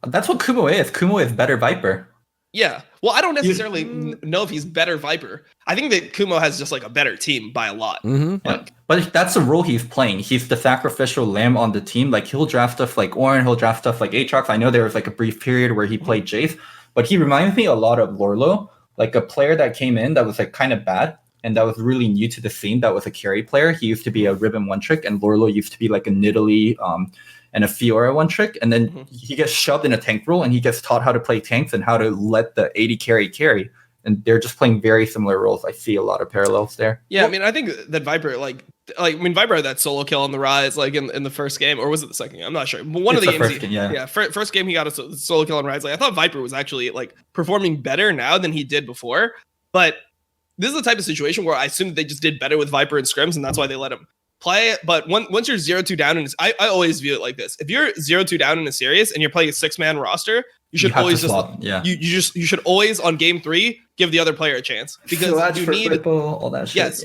That's what Kumo is. Kumo is better Viper. Yeah. Well, I don't necessarily know if he's better Viper. I think that Kumo has just like a better team by a lot. Mm-hmm. Like, but that's the role he's playing. He's the sacrificial lamb on the team. Like he'll draft stuff like Ornn, he'll draft stuff like Aatrox. I know there was like a brief period where he played Jace, but he reminds me a lot of Lorlo, like a player that came in that was like kind of bad and that was really new to the scene. That was a carry player. He used to be a ribbon one trick, and Lorlo used to be like a Nidalee and a Fiora one trick, and then he gets shoved in a tank role and he gets taught how to play tanks and how to let the AD carry. And they're just playing very similar roles. I see a lot of parallels there. Yeah, I mean, I think that Viper, Viper had that solo kill on the Rise, like in the first game, or was it the second game? I'm not sure. But one of the games, first game he got a solo kill on Rise. Like I thought Viper was actually like performing better now than he did before. But this is the type of situation where I assume they just did better with Viper and scrims, and that's why they let him play it. But once you're 0-2 down, and I always view it like this: if you're 0-2 down in a series and you're playing a 6-man roster, you should always you should always on game 3 give the other player a chance, because you need all that shit.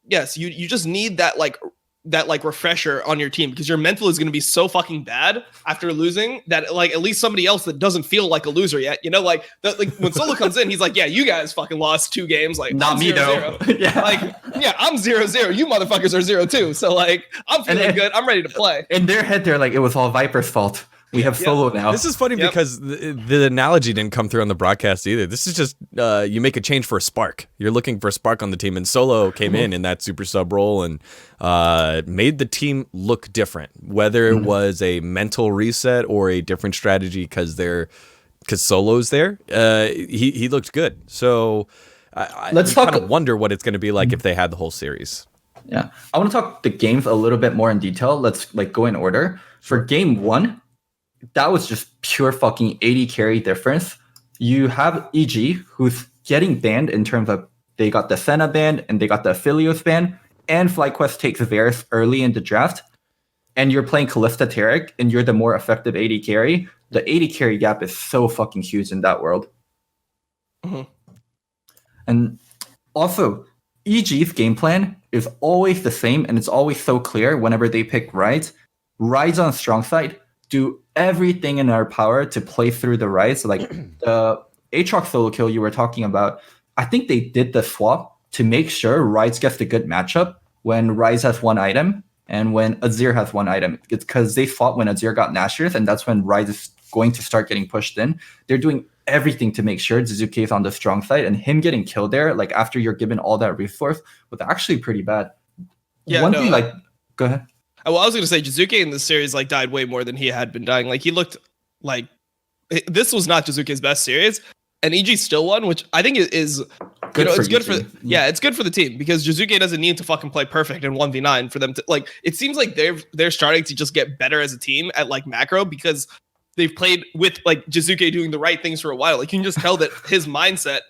Yes, you just need that refresher on your team, because your mental is going to be so fucking bad after losing that like at least somebody else that doesn't feel like a loser yet, you know, like when Solo comes in, he's like, yeah, you guys fucking lost 2 games, like not me though. I'm 0-0, you motherfuckers are 0-2, so like I'm feeling good, I'm ready to play. In their head, they're like, it was all Viper's fault. We have Solo now. This is funny because the analogy didn't come through on the broadcast either. This is just you make a change for a spark. You're looking for a spark on the team, and Solo came in that super sub role and made the team look different. Whether it was a mental reset or a different strategy because Solo's there, he looked good. So let's kind of wonder what it's going to be like if they had the whole series. Yeah, I want to talk the games a little bit more in detail. Let's like go in order. For game 1. That was just pure fucking AD carry difference. You have EG, who's getting banned in terms of they got the Senna ban and they got the Aphelios ban, and FlyQuest takes Varus early in the draft, and you're playing Kalista Taric, and you're the more effective AD carry. The AD carry gap is so fucking huge in that world. Mm-hmm. And also, EG's game plan is always the same, and it's always so clear whenever they pick Ryze. Ryze on strong side, do everything in our power to play through the Ryze. Like the Aatrox solo kill you were talking about, I think they did the swap to make sure Ryze gets the good matchup when Ryze has 1 item and when Azir has 1 item. It's because they fought when Azir got Nashor's, and that's when Ryze is going to start getting pushed in. They're doing everything to make sure Jizuke is on the strong side, and him getting killed there, like after you're given all that resource, was actually pretty bad. Go ahead. Well, I was going to say Jizuke in this series like died way more than he had been dying. Like he looked like this was not Jizuke's best series, and EG still won, which I think is good. It's good for it's good for the team, because Jizuke doesn't need to fucking play perfect in 1v9 for them to like. It seems like they're starting to just get better as a team at like macro, because they've played with like Jizuke doing the right things for a while. Like you can just tell that his mindset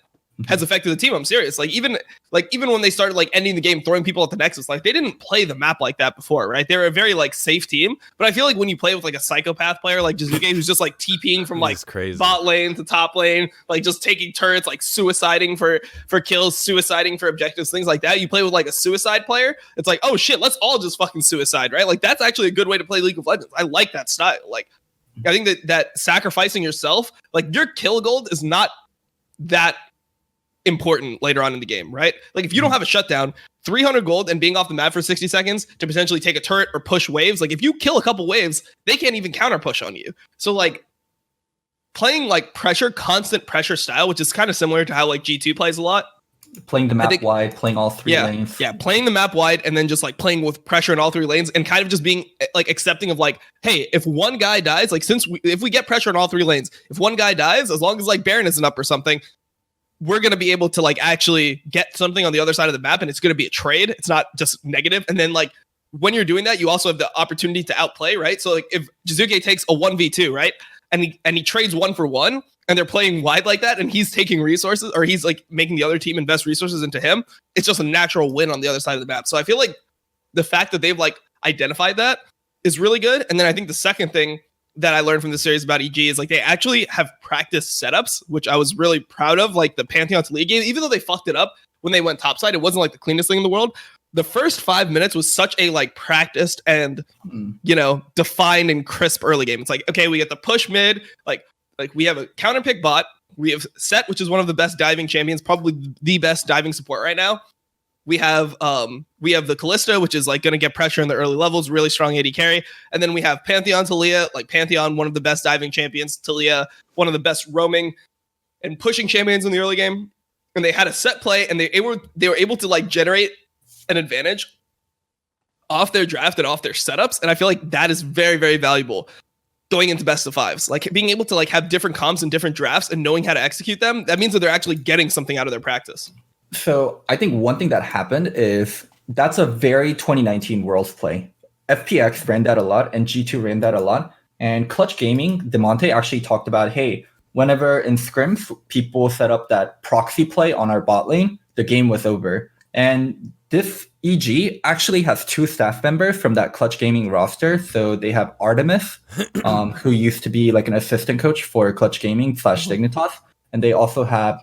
has affected the team. I'm serious. Like even when they started like ending the game, throwing people at the Nexus, like they didn't play the map like that before, right? They're a very like safe team. But I feel like when you play with like a psychopath player like Jizuke, who's just like TPing from like bot lane to top lane, like just taking turrets, like suiciding for kills, suiciding for objectives, things like that. You play with like a suicide player, it's like, oh shit, let's all just fucking suicide, right? Like that's actually a good way to play League of Legends. I like that style. Like I think that sacrificing yourself, like your kill gold is not that important later on in the game, right? Like if you don't have a shutdown, 300 gold and being off the map for 60 seconds to potentially take a turret or push waves, like if you kill a couple waves, they can't even counter push on you. So like playing like constant pressure style, which is kind of similar to how like G2 plays a lot. Playing the map wide, playing all three lanes. Yeah, playing the map wide and then just like playing with pressure in all three lanes and kind of just being like accepting of like, hey, if one guy dies, like if we get pressure in all three lanes, if one guy dies, as long as like Baron isn't up or something, we're going to be able to like actually get something on the other side of the map, and it's going to be a trade. It's not just negative. And then like when you're doing that, you also have the opportunity to outplay, right? So like if Jizuke takes a 1v2, right? And he trades 1-for-1 and they're playing wide like that and he's taking resources, or he's like making the other team invest resources into him, it's just a natural win on the other side of the map. So I feel like the fact that they've like identified that is really good. And then I think the second thing that I learned from the series about EG is like they actually have practice setups, which I was really proud of. Like the Pantheon to League game, even though they fucked it up when they went topside, it wasn't like the cleanest thing in the world. The first 5 minutes was such a like practiced and defined and crisp early game. It's like, okay, we get the push mid, like we have a counter pick bot, we have Set, which is one of the best diving champions, probably the best diving support right now. We have the Kalista, which is like going to get pressure in the early levels, really strong AD carry. And then we have Pantheon Talia, like Pantheon, one of the best diving champions, Talia, one of the best roaming and pushing champions in the early game. And they had a set play and they were able to like generate an advantage off their draft and off their setups. And I feel like that is very, very valuable going into best of fives. Like being able to like have different comps and different drafts and knowing how to execute them, that means that they're actually getting something out of their practice. So I think one thing that happened is that's a very 2019 Worlds play. FPX ran that a lot and G2 ran that a lot. And Clutch Gaming, Demonte actually talked about, hey, whenever in scrims, people set up that proxy play on our bot lane, the game was over. And this EG actually has two staff members from that Clutch Gaming roster. So they have Artemis, who used to be like an assistant coach for Clutch Gaming / Dignitas. And they also have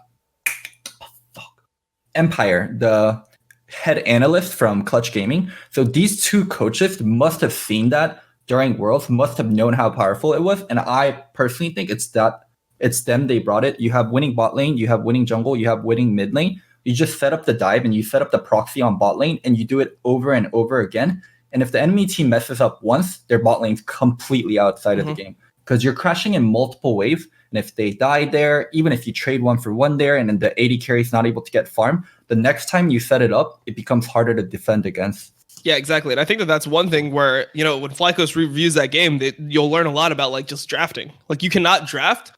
Empire, the head analyst from Clutch Gaming. So these two coaches must have seen that during Worlds, must have known how powerful it was. And I personally think it's them, they brought it. You have winning bot lane, you have winning jungle, you have winning mid lane. You just set up the dive and you set up the proxy on bot lane and you do it over and over again. And if the enemy team messes up once, their bot lane's completely outside of the game because you're crashing in multiple waves. And if they die there, even if you trade 1-for-1 there and then the AD carry is not able to get farm, the next time you set it up, it becomes harder to defend against. Yeah, exactly. And I think that that's one thing where, when Flycoast reviews that game, you'll learn a lot about like just drafting. Like you cannot draft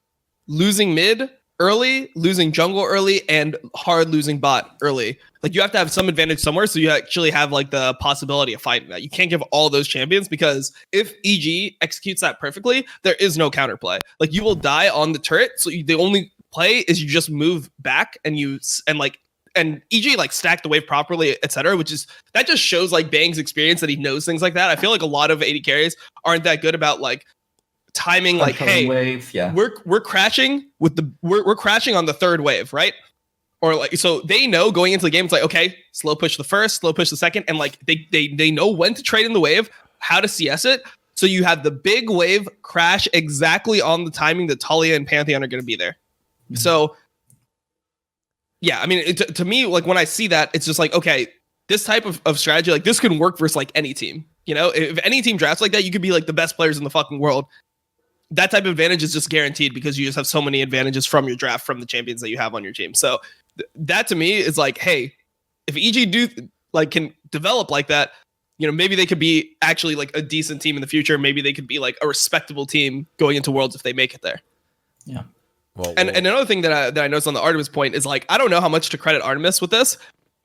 losing mid early, losing jungle early, and hard losing bot early. Like you have to have some advantage somewhere so you actually have like the possibility of fighting that. You can't give all those champions because if EG executes that perfectly, there is no counterplay. Like you will die on the turret, so the only play is you just move back and EG like stack the wave properly, etc. Which is that just shows like Bang's experience that he knows things like that. I feel like a lot of AD carries aren't that good about like timing, like hey, waves, yeah. we're crashing with we're crashing on the third wave, right? Or like so they know going into the game, it's like okay, slow push the first, slow push the second, and like they know when to trade in the wave, how to CS it. So you have the big wave crash exactly on the timing that Talia and Pantheon are going to be there. Mm-hmm. So yeah, I mean to me, like when I see that, it's just like okay, this type of strategy, like this can work versus like any team. If any team drafts like that, you could be like the best players in the fucking world. That type of advantage is just guaranteed because you just have so many advantages from your draft from the champions that you have on your team. So that to me is like, hey, if EG can develop like that, maybe they could be actually like a decent team in the future. Maybe they could be like a respectable team going into Worlds if they make it there. Yeah. And another thing that I noticed on the Artemis point is like, I don't know how much to credit Artemis with this,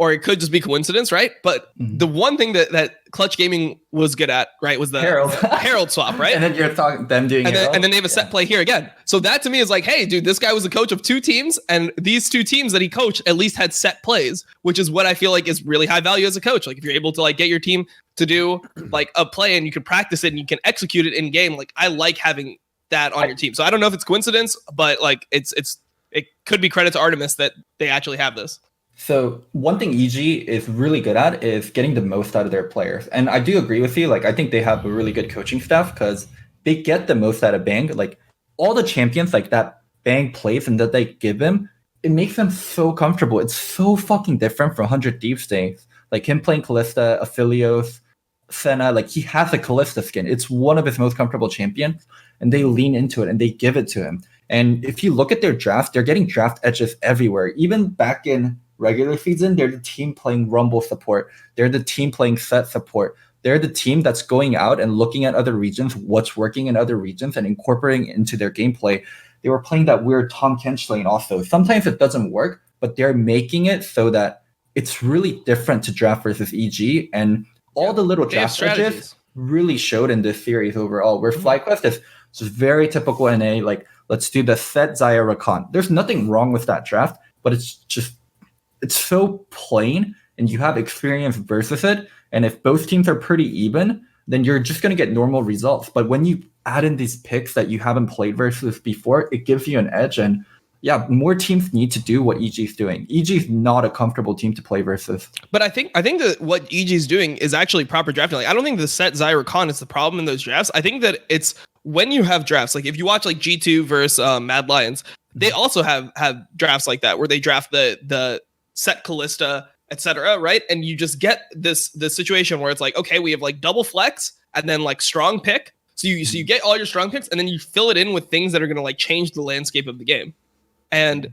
or it could just be coincidence, right? But the one thing that Clutch Gaming was good at, right, was the Herald swap, right? And then you're talking them doing and then they have a set play here again. So that to me is like, hey, dude, this guy was a coach of 2 teams, and these 2 teams that he coached at least had set plays, which is what I feel like is really high value as a coach. Like if you're able to like get your team to do like a play and you can practice it and you can execute it in game, like I like having that on your team. So I don't know if it's coincidence, but like it could be credit to Artemis that they actually have this. So one thing EG is really good at is getting the most out of their players. And I do agree with you. Like, I think they have a really good coaching staff because they get the most out of Bang. Like all the champions like that Bang plays and that they give him, it makes them so comfortable. It's so fucking different from 100 Thieves days. Like him playing Callista, Aphelios, Senna, like he has a Callista skin. It's one of his most comfortable champions, and they lean into it and they give it to him. And if you look at their draft, they're getting draft edges everywhere. Even back in regular season, they're the team playing Rumble support. They're the team playing set support. They're the team that's going out and looking at other regions, what's working in other regions, and incorporating it into their gameplay. They were playing that weird Tom Kench lane also. Sometimes it doesn't work, but they're making it so that it's really different to draft versus EG. And all the little draft edges really showed in this series overall, where FlyQuest is just very typical NA. Like, let's do the set Xayah Rakan. There's nothing wrong with that draft, but it's so plain, and you have experience versus it. And if both teams are pretty even, then you're just going to get normal results. But when you add in these picks that you haven't played versus before, it gives you an edge. And yeah, more teams need to do what EG is doing. EG is not a comfortable team to play versus. But I think that what EG is doing is actually proper drafting. Like, I don't think the set Xayah Rakan is the problem in those drafts. I think that it's when you have drafts, like if you watch like G2 versus Mad Lions, they also have drafts like that where they draft the set Callista, etc., right? And you just get this situation where it's like, okay, we have like double flex and then like strong pick. So you get all your strong picks and then you fill it in with things that are going to like change the landscape of the game. And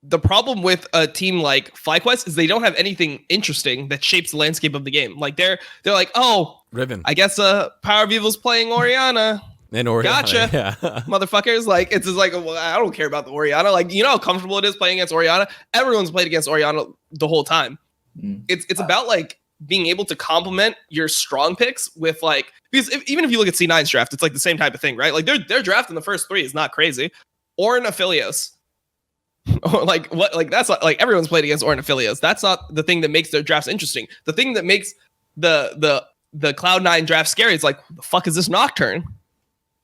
the problem with a team like FlyQuest is they don't have anything interesting that shapes the landscape of the game. Like they're like, oh, Riven. I guess Power of Evil's playing Orianna. And Orianna, gotcha, yeah. motherfuckers. Like it's just like, well, I don't care about the Orianna. Like, you know how comfortable it is playing against Orianna. Everyone's played against Orianna the whole time. It's about like being able to complement your strong picks with like, because even if you look at C9's draft, it's like the same type of thing, right? Like their draft in the first 3 is not crazy. Orin Aphelios. Like what? Like that's not, like everyone's played against Orin Aphelios. That's not the thing that makes their drafts interesting. The thing that makes the Cloud9 draft scary is like, the fuck is this Nocturne?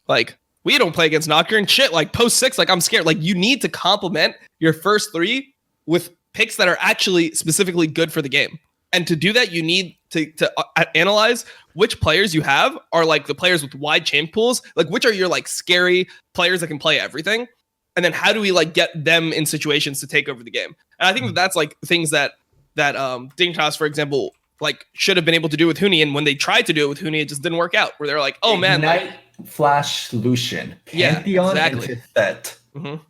Like, we don't play against Nocturne. Shit, like post 6, like I'm scared. Like you need to complement your first 3 with picks that are actually specifically good for the game. And to do that, you need to analyze which players you have are like the players with wide champ pools. Like which are your like scary players that can play everything. And then how do we like get them in situations to take over the game? And I think that's like things that Dignitas, for example, like should have been able to do with Huni. And when they tried to do it with Huni, it just didn't work out. Where they're like, oh man, Ignite, Flash, Lucian, Pantheon, exactly. and Set.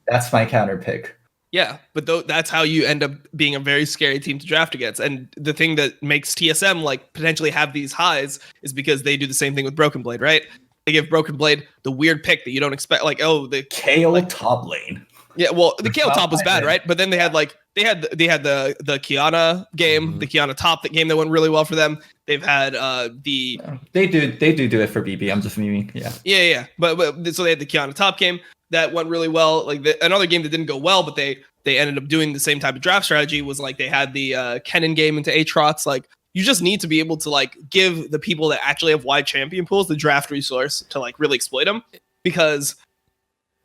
That's my counter pick. Yeah, but that's how you end up being a very scary team to draft against. And the thing that makes TSM like potentially have these highs is because they do the same thing with Broken Blade, right? They give Broken Blade the weird pick that you don't expect, like, oh, the KO like, top lane. Yeah, well, the KO top was bad, right? But then they had like they had the Kiana game, the Kiana top, that game that went really well for them. They've had the they do it for BB. I'm just memeing. Yeah. But so they had the Kiana top game that went really well. Like another game that didn't go well, but they ended up doing the same type of draft strategy was like they had the Kennen game into Aatrox. Like you just need to be able to like give the people that actually have wide champion pools the draft resource to like really exploit them, because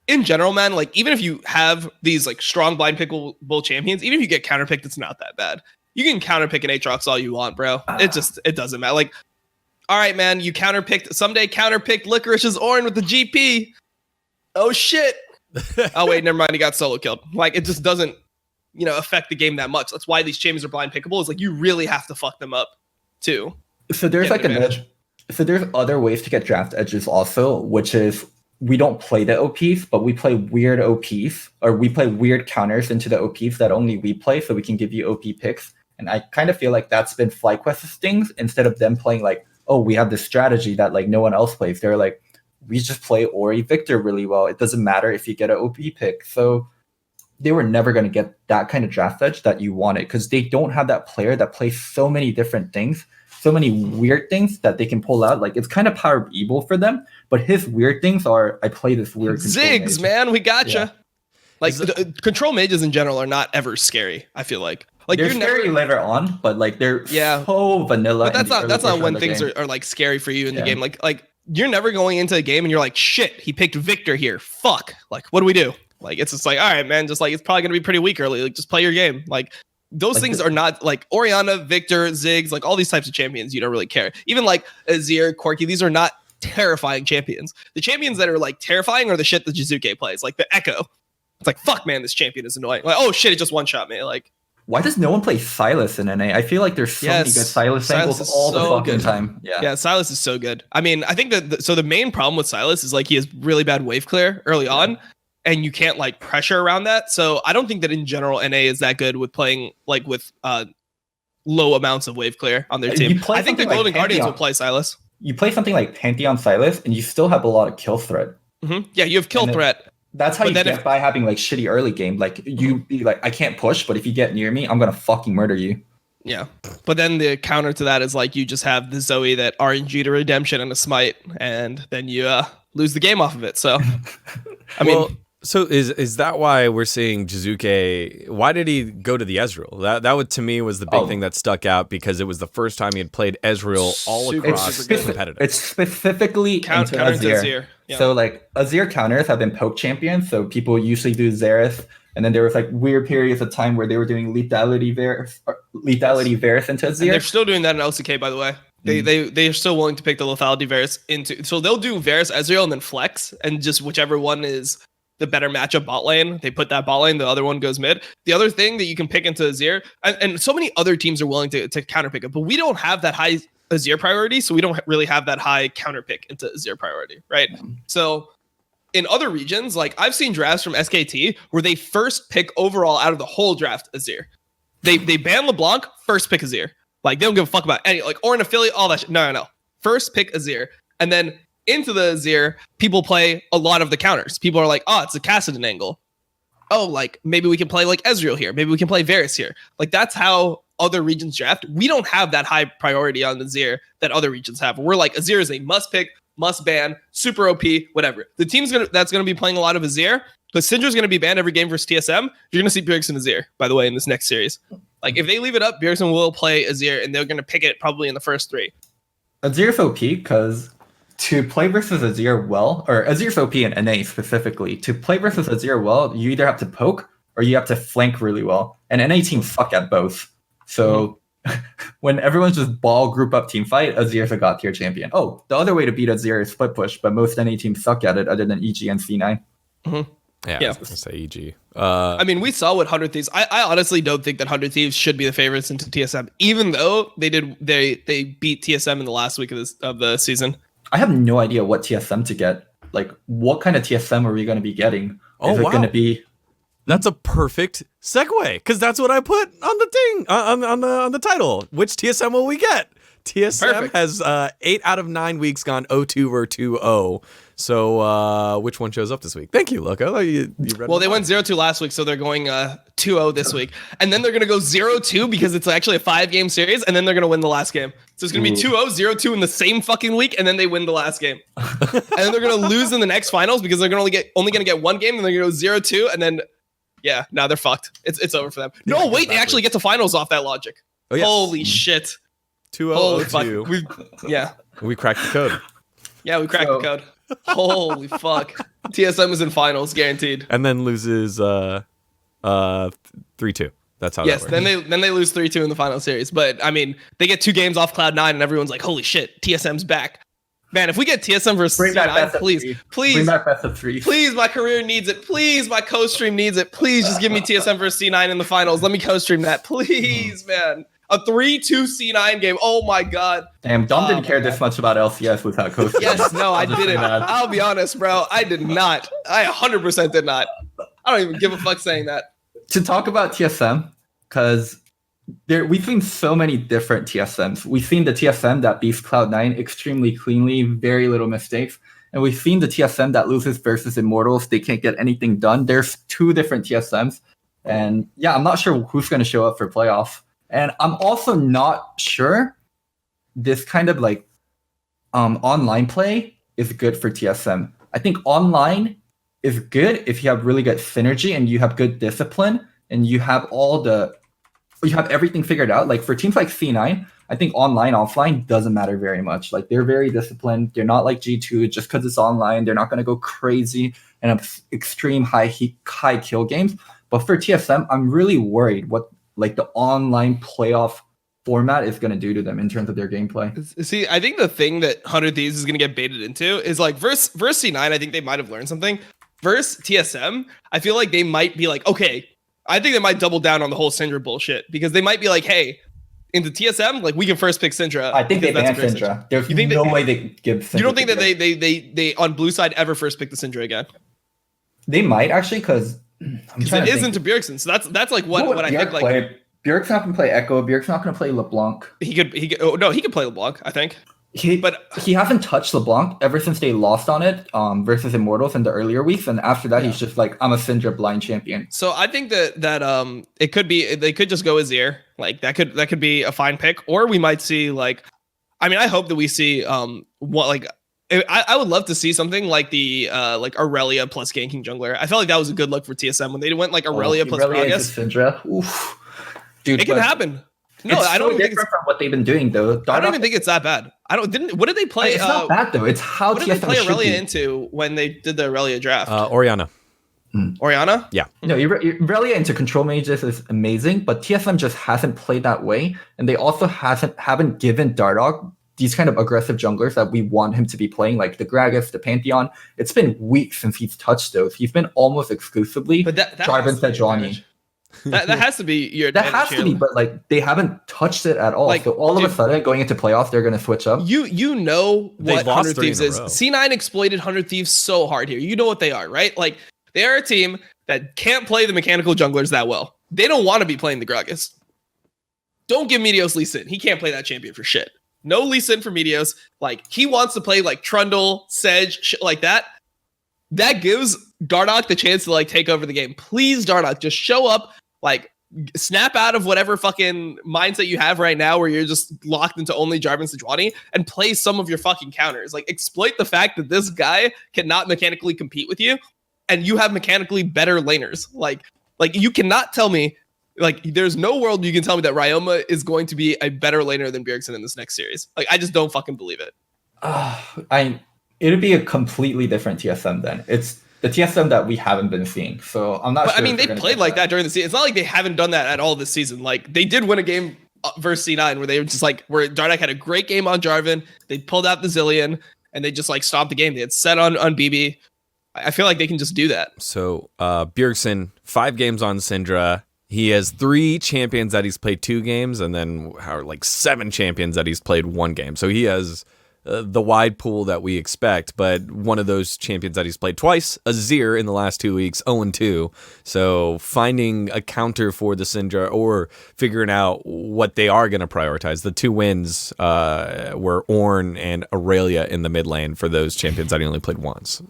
in general, man, like even if you have these like strong blind pickable champions, even if you get counterpicked, it's not that bad. You can counterpick an Aatrox all you want, bro. It doesn't matter. Like, all right, man, you counterpicked Licorice's Orin with the GP. Oh shit. Oh wait, never mind. He got solo killed. Like it just doesn't, affect the game that much. That's why these champions are blind pickable. Is like you really have to fuck them up too. So there's like an edge. So there's other ways to get draft edges also, which is we don't play the OPs, but we play weird OPs, or we play weird counters into the OPs that only we play, so we can give you OP picks. And I kind of feel like that's been FlyQuest's things, instead of them playing like, oh, we have this strategy that like no one else plays. They're like, we just play Ori Victor really well. It doesn't matter if you get an OP pick. So they were never going to get that kind of draft edge that you wanted because they don't have that player that plays so many different things, so many weird things that they can pull out. Like it's kind of power of evil for them, but his weird things are I play this weird Ziggs, man, we gotcha. Yeah. Like control mages in general are not ever scary. I feel like they're scary later on, but like they're so vanilla. But that's not when things are like scary for you in the game. Like you're never going into a game and you're like, shit, he picked Victor here. Fuck. Like, what do we do? Like, it's just like, all right, man, just like, it's probably going to be pretty weak early. Like, just play your game. Like, those things are not like Orianna, Victor, Ziggs, like all these types of champions. You don't really care. Even like Azir, Corki, these are not terrifying champions. The champions that are like terrifying are the shit that Jizuke plays, like the Echo. It's like, fuck, man, this champion is annoying. Like, oh shit, it just one shot me. Like, why does no one play Silas in NA? I feel like there's so many good Silas angles all the fucking time. Yeah, Silas is so good. I mean, I think that the main problem with Silas is like he has really bad wave clear early on, and you can't like pressure around that. So I don't think that in general NA is that good with playing like with low amounts of wave clear on their team. I think the Golden Guardians will play Silas. You play something like Pantheon Silas, and you still have a lot of kill threat. Mm-hmm. Yeah, you have kill threat. That's how you get by having like shitty early game. Like you be like, I can't push, but if you get near me, I'm gonna fucking murder you. Yeah, but then the counter to that is like you just have the Zoe that RNG to redemption and a smite, and then you lose the game off of it. So, I mean, so is that why we're seeing Jizuke? Why did he go to the Ezreal? That would to me was the big thing that stuck out because it was the first time he had played Ezreal all across competitive. It's specifically into Azir. Yeah. So like Azir counters have been poke champions, so people usually do Xerath, and then there was like weird periods of time where they were doing lethality Varus into Azir. And they're still doing that in LCK, by the way. They are still willing to pick the lethality Varus into. So they'll do Varus Ezreal and then flex, and just whichever one is the better matchup bot lane, they put that bot lane, the other one goes mid. The other thing that you can pick into Azir, and so many other teams are willing to counter pick it, but we don't have that high Azir priority, so we don't really have that high counter pick into Azir priority, right? So in other regions, like I've seen drafts from SKT where they first pick overall out of the whole draft Azir. They ban LeBlanc, first pick Azir. Like they don't give a fuck about any, like, or an affiliate, all that shit. No. First pick Azir. And then into the Azir, people play a lot of the counters. People are like, oh, it's a Kassadin angle. Oh, like maybe we can play like Ezreal here. Maybe we can play Varus here. Like that's how other regions draft. We don't have that high priority on Azir that other regions have. We're like, Azir is a must pick, must ban, super OP, whatever. The team's that's gonna be playing a lot of Azir, because Syndra's gonna be banned every game versus TSM. You're gonna see Bjergsen Azir, by the way, in this next series. Like if they leave it up, Bjergsen will play Azir, and they're gonna pick it probably in the first 3. Azir's OP because to play versus Azir well, or Azir's OP in NA specifically, to play versus Azir well, you either have to poke or you have to flank really well. And NA teams suck at both. So when everyone's just ball group up team fight, Azir's a god tier champion. Oh, the other way to beat Azir is split push, but most NA teams suck at it other than EG and C9. Mm-hmm. Yeah, I was gonna say EG. I mean, we saw what 100 Thieves. I honestly don't think that 100 Thieves should be the favorites into TSM, even though they beat TSM in the last week of the season. I have no idea what TSM to get. Like, what kind of TSM are we going to be getting? Is it going to be? That's a perfect segue because that's what I put on the thing on the title. Which TSM will we get? TSM has 8 out of 9 weeks gone 0-2 or 2-0. So which one shows up this week? Thank you, Loco. You read well, they went 0-2 last week, so they're going 2-0 this week. And then they're going to go 0-2 because it's actually a 5-game series, and then they're going to win the last game. So it's going to be 2-0, 0-2 in the same fucking week, and then they win the last game. And then they're going to lose in the next finals because they're only going to get one game, and they're going to go 0-2, and then, yeah, now they're fucked. It's over for them. No, wait, they actually get to finals off that logic. Oh, yes. Holy shit. 2-0-2. Yeah. We cracked the code. Yeah, we cracked the code. Holy fuck. TSM is in finals, guaranteed. And then loses 3-2. That's how that works. Then they lose 3-2 in the final series. But I mean, they get 2 games off Cloud9 and everyone's like, holy shit, TSM's back. Man, if we get TSM versus C9, please. Bring back best of 3. Please, my career needs it. Please, my co-stream needs it. Please just give me TSM versus C9 in the finals. Let me co-stream that. Please, man. A 3-2 C9 game. Oh my god. Damn, Dom didn't care this much about LCS without coaching. Yes, no, I didn't. I'll be honest, bro. I did not. I 100% did not. I don't even give a fuck saying that. To talk about TSM, because we've seen so many different TSMs. We've seen the TSM that beats Cloud9 extremely cleanly, very little mistakes. And we've seen the TSM that loses versus Immortals. They can't get anything done. There's 2 different TSMs And yeah, I'm not sure who's going to show up for playoff. And I'm also not sure this kind of like online play is good for TSM. I think online is good if you have really good synergy and you have good discipline and you have everything figured out. Like for teams like C9, I think online, offline doesn't matter very much. Like they're very disciplined. They're not like G2 just because it's online. They're not going to go crazy and have extreme high kill games. But for TSM, I'm really worried what like the online playoff format is going to do to them in terms of their gameplay. See, I think the thing that 100 Thieves is going to get baited into is like versus C9, I think they might have learned something. Versus TSM, I feel like they might be like, okay, I think they might double down on the whole Syndra bullshit because they might be like, hey, into TSM, like we can first pick Syndra. I think they ban Syndra. There's no way they give Syndra. You don't think that they on blue side ever first pick the Syndra again? They might actually because it is into Bjergsen. So that's like what I think like Bjergsen's not going to play Echo. Bjergsen's not going to play LeBlanc. He could play LeBlanc, I think. But he hasn't touched LeBlanc ever since they lost on it versus Immortals in the earlier weeks, and after that he's just like, I'm a Syndra blind champion. So I think that it could be they could just go Azir. Like that could be a fine pick, or we might see like, I mean, I hope that we see what like I would love to see something like the like Aurelia plus ganking jungler. I felt like that was a good look for TSM when they went like Aurelia plus Gragas. Syndra. Oof. Dude, it can happen. No, I don't think it's from what they've been doing though. I don't even think it's that bad. What did they play? It's not bad though. It's how what did they play Aurelia into when they did the Aurelia draft? Orianna. Orianna? Yeah. No, Aurelia into control mages is amazing, but TSM just hasn't played that way, and they also haven't given Dardog these kind of aggressive junglers that we want him to be playing, like the Gragas, the Pantheon. It's been weeks since he's touched those. He's been almost exclusively Jarvan Sejuani. That has to be your advantage. That has to be, but like they haven't touched it at all. Like, so all of a sudden, going into playoffs, they're going to switch up. You know what 100 Thieves is. C9 exploited 100 Thieves so hard here. You know what they are, right? Like they are a team that can't play the mechanical junglers that well. They don't want to be playing the Gragas. Don't give Meteos Lee Sin. He can't play that champion for shit. No Lee Sin for Meteos. Like he wants to play like Trundle, Sedge, shit like that. That gives Dardoch the chance to like take over the game. Please, Dardoch, just show up. Like, snap out of whatever fucking mindset you have right now where you're just locked into only Jarvan Sejuani and play some of your fucking counters. Like, exploit the fact that this guy cannot mechanically compete with you and you have mechanically better laners. Like you cannot tell me, like, there's no world you can tell me that Ryoma is going to be a better laner than Bjergsen in this next series. Like, I just don't fucking believe it. It'd be a completely different TSM then. It's the TSM that we haven't been seeing. So I'm not sure. I mean, they played like that during the season. It's not like they haven't done that at all this season. Like they did win a game versus C9 where they were just like, where Dardoch had a great game on Jarvan. They pulled out the Zillion and they just like stopped the game. They had set on BB. I feel like they can just do that. So Bjergsen, 5 games on Syndra. He has 3 champions that he's played 2 games and then like 7 champions that he's played 1 game. So he has the wide pool that we expect, but one of those champions that he's played twice, Azir in the last 2 weeks, 0-2. So finding a counter for the Syndra or figuring out what they are going to prioritize. The 2 wins were Ornn and Aurelia in the mid lane for those champions that he only played once.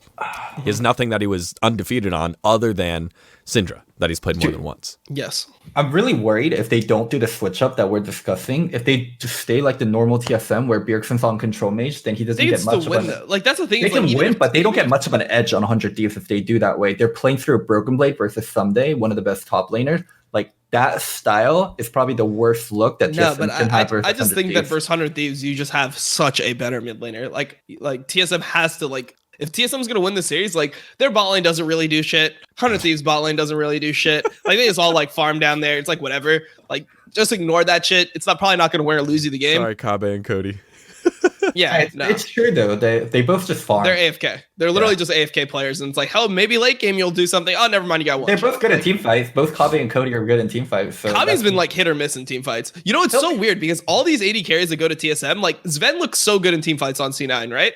He has nothing that he was undefeated on other than Syndra that he's played more than once. Yes. I'm really worried if they don't do the switch up that we're discussing. If they just stay like the normal TSM where Bjergsen's on control mage, then he doesn't get much of an... Like that's the thing. They can win, but they don't get much of an edge on 100 Thieves if they do that way. They're playing through a Broken Blade versus Someday, one of the best top laners. Like that style is probably the worst look that TSM can have versus I just think Thieves. that versus 100 Thieves, you just have such a better mid laner. Like TSM has to like... If TSM's going to win the series, like, their bot lane doesn't really do shit. 100 Thieves bot lane doesn't really do shit. Like, they just all, like, farm down there. It's like, whatever. Like, just ignore that shit. It's probably not going to win or lose you the game. Sorry, Kabe and Cody. Yeah, it's true, though. They both just farm. They're AFK. They're literally just AFK players. And it's like, hell, maybe late game you'll do something. Oh, never mind, you got one. They're both good at team fights. Both Kabe and Cody are good in team fights. So Kabe's been, like, hit or miss in team fights. You know, it's so weird because all these 80 carries that go to TSM, like, Sven looks so good in team fights on C9, right?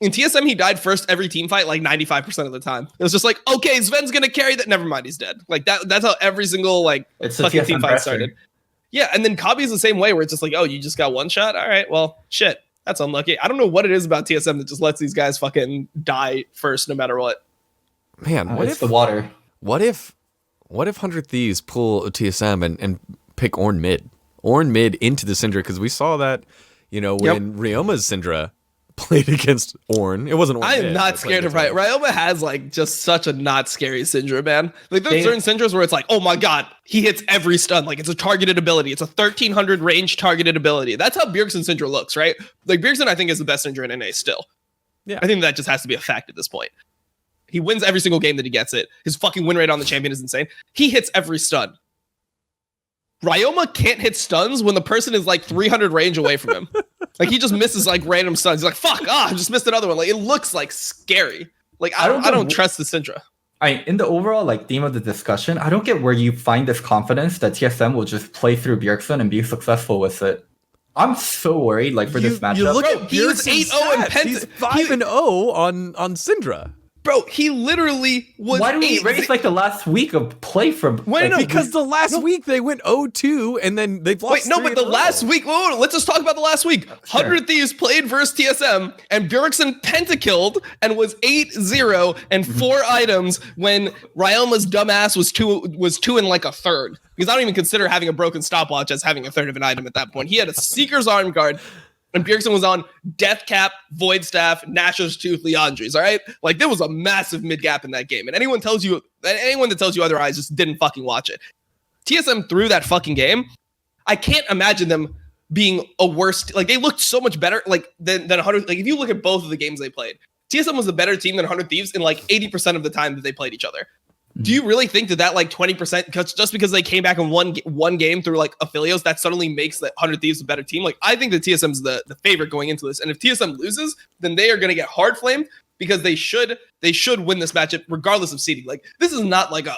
In TSM, he died first every team fight, like 95% of the time. It was just like, okay, Sven's gonna carry that. Never mind, he's dead. Like that's how every single like fucking team fight started. Yeah, and then Kabi's the same way, where it's just like, oh, you just got one shot. All right, well, shit, that's unlucky. I don't know what it is about TSM that just lets these guys fucking die first, no matter what. Man, what if the water? What if what if 100 Thieves pull a TSM and pick Ornn mid? Ornn mid into the Syndra, because we saw that, when Ryoma's Syndra played against Ornn. It wasn't Ornn I am mid, not scared of Ryoma. Ryoma has like just such a not scary Syndra, man. Like there's certain Syndras where it's like, oh my god, he hits every stun. Like it's a targeted ability. It's a 1300 range targeted ability. That's how Bjergsen Syndra looks, right? Like Bjergsen, I think, is the best Syndra in NA still. Yeah. I think that just has to be a fact at this point. He wins every single game that he gets it. His fucking win rate on the champion is insane. He hits every stun. Ryoma can't hit stuns when the person is like 300 range away from him. Like he just misses like random stuns. He's like, fuck, I just missed another one. Like it looks like scary. Like I don't trust the Syndra. In the overall like theme of the discussion, I don't get where you find this confidence that TSM will just play through Bjergsen and be successful with it. I'm so worried like for this matchup. You look at he was 8-0 in Penta. He's 5-0 on Syndra. Bro, he literally was. Why do we erase like the last week of play from? Because the last week they went 0-2 and then they've lost. Wait, no, but the last week. Whoa, let's just talk about the last week. Sure. 100 Thieves played versus TSM, and Bjergsen pentakilled and was 8-0 and 4 items when Ryoma's dumbass was two and like a third. Because I don't even consider having a broken stopwatch as having a third of an item at that point. He had a Seeker's Arm Guard. And Bjergsen was on Death Cap, Void Staff, Nashor's Tooth, Leandri's, all right? Like, there was a massive mid gap in that game. And anyone that tells you otherwise just didn't fucking watch it. TSM threw that fucking game. I can't imagine them being a worse. Like, they looked so much better like than 100. Like, if you look at both of the games they played, TSM was a better team than 100 Thieves in like 80% of the time that they played each other. Do you really think that like 20%, just because they came back in one game through like Aphelios, that suddenly makes that 100 Thieves a better team? Like, I think that TSM's the favorite going into this. And if TSM loses, then they are going to get hard flamed because they should win this matchup regardless of seeding. Like, this is not like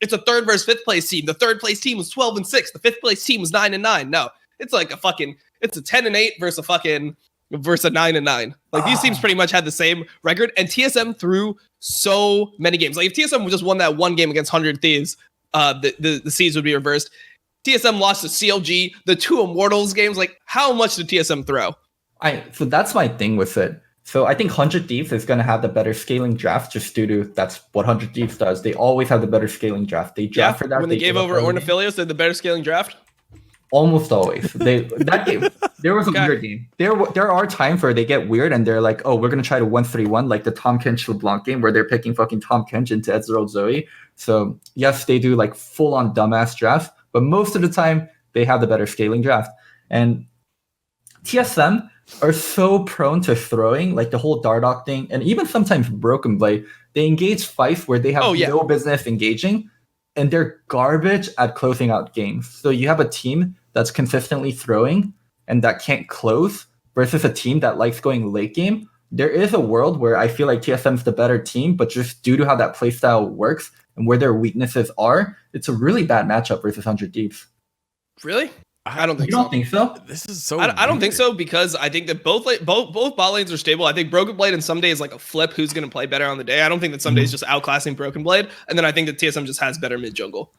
it's a third versus fifth place team. The third place team was 12-6. The fifth place team was 9-9. No, it's like it's a 10-8 versus a 9-9. Like these teams pretty much had the same record, and TSM threw so many games. Like if TSM just won that one game against 100 Thieves, the seeds would be reversed. TSM lost to CLG, the 2 Immortals games. Like how much did TSM throw? So that's my thing with it. So I think 100 Thieves is going to have the better scaling draft just due to that's what 100 Thieves does. They always have the better scaling draft. They draft for that. When they gave over Ornn Aphelios, they had the better scaling draft. Almost always. That game, there was a weird game. There are times where they get weird and they're like, oh, we're gonna try to 1-3-1, like the Tom Kench LeBlanc game where they're picking fucking Tom Kench into S02E11. So yes, they do like full on dumbass drafts, but most of the time they have the better scaling draft. And TSM are so prone to throwing, like the whole Dardock thing, and even sometimes Broken Blade. They engage fights where they have no business engaging. And they're garbage at closing out games. So you have a team that's consistently throwing and that can't close versus a team that likes going late game. There is a world where I feel like TSM's the better team, but just due to how that playstyle works and where their weaknesses are, it's a really bad matchup versus 100 Thieves. Really? I don't think so. You don't think so? This is so I don't think so because I think that both bot lanes are stable. I think Broken Blade and some days like a flip who's going to play better on the day. I don't think that some days just outclassing Broken Blade. And then I think that TSM just has better mid jungle.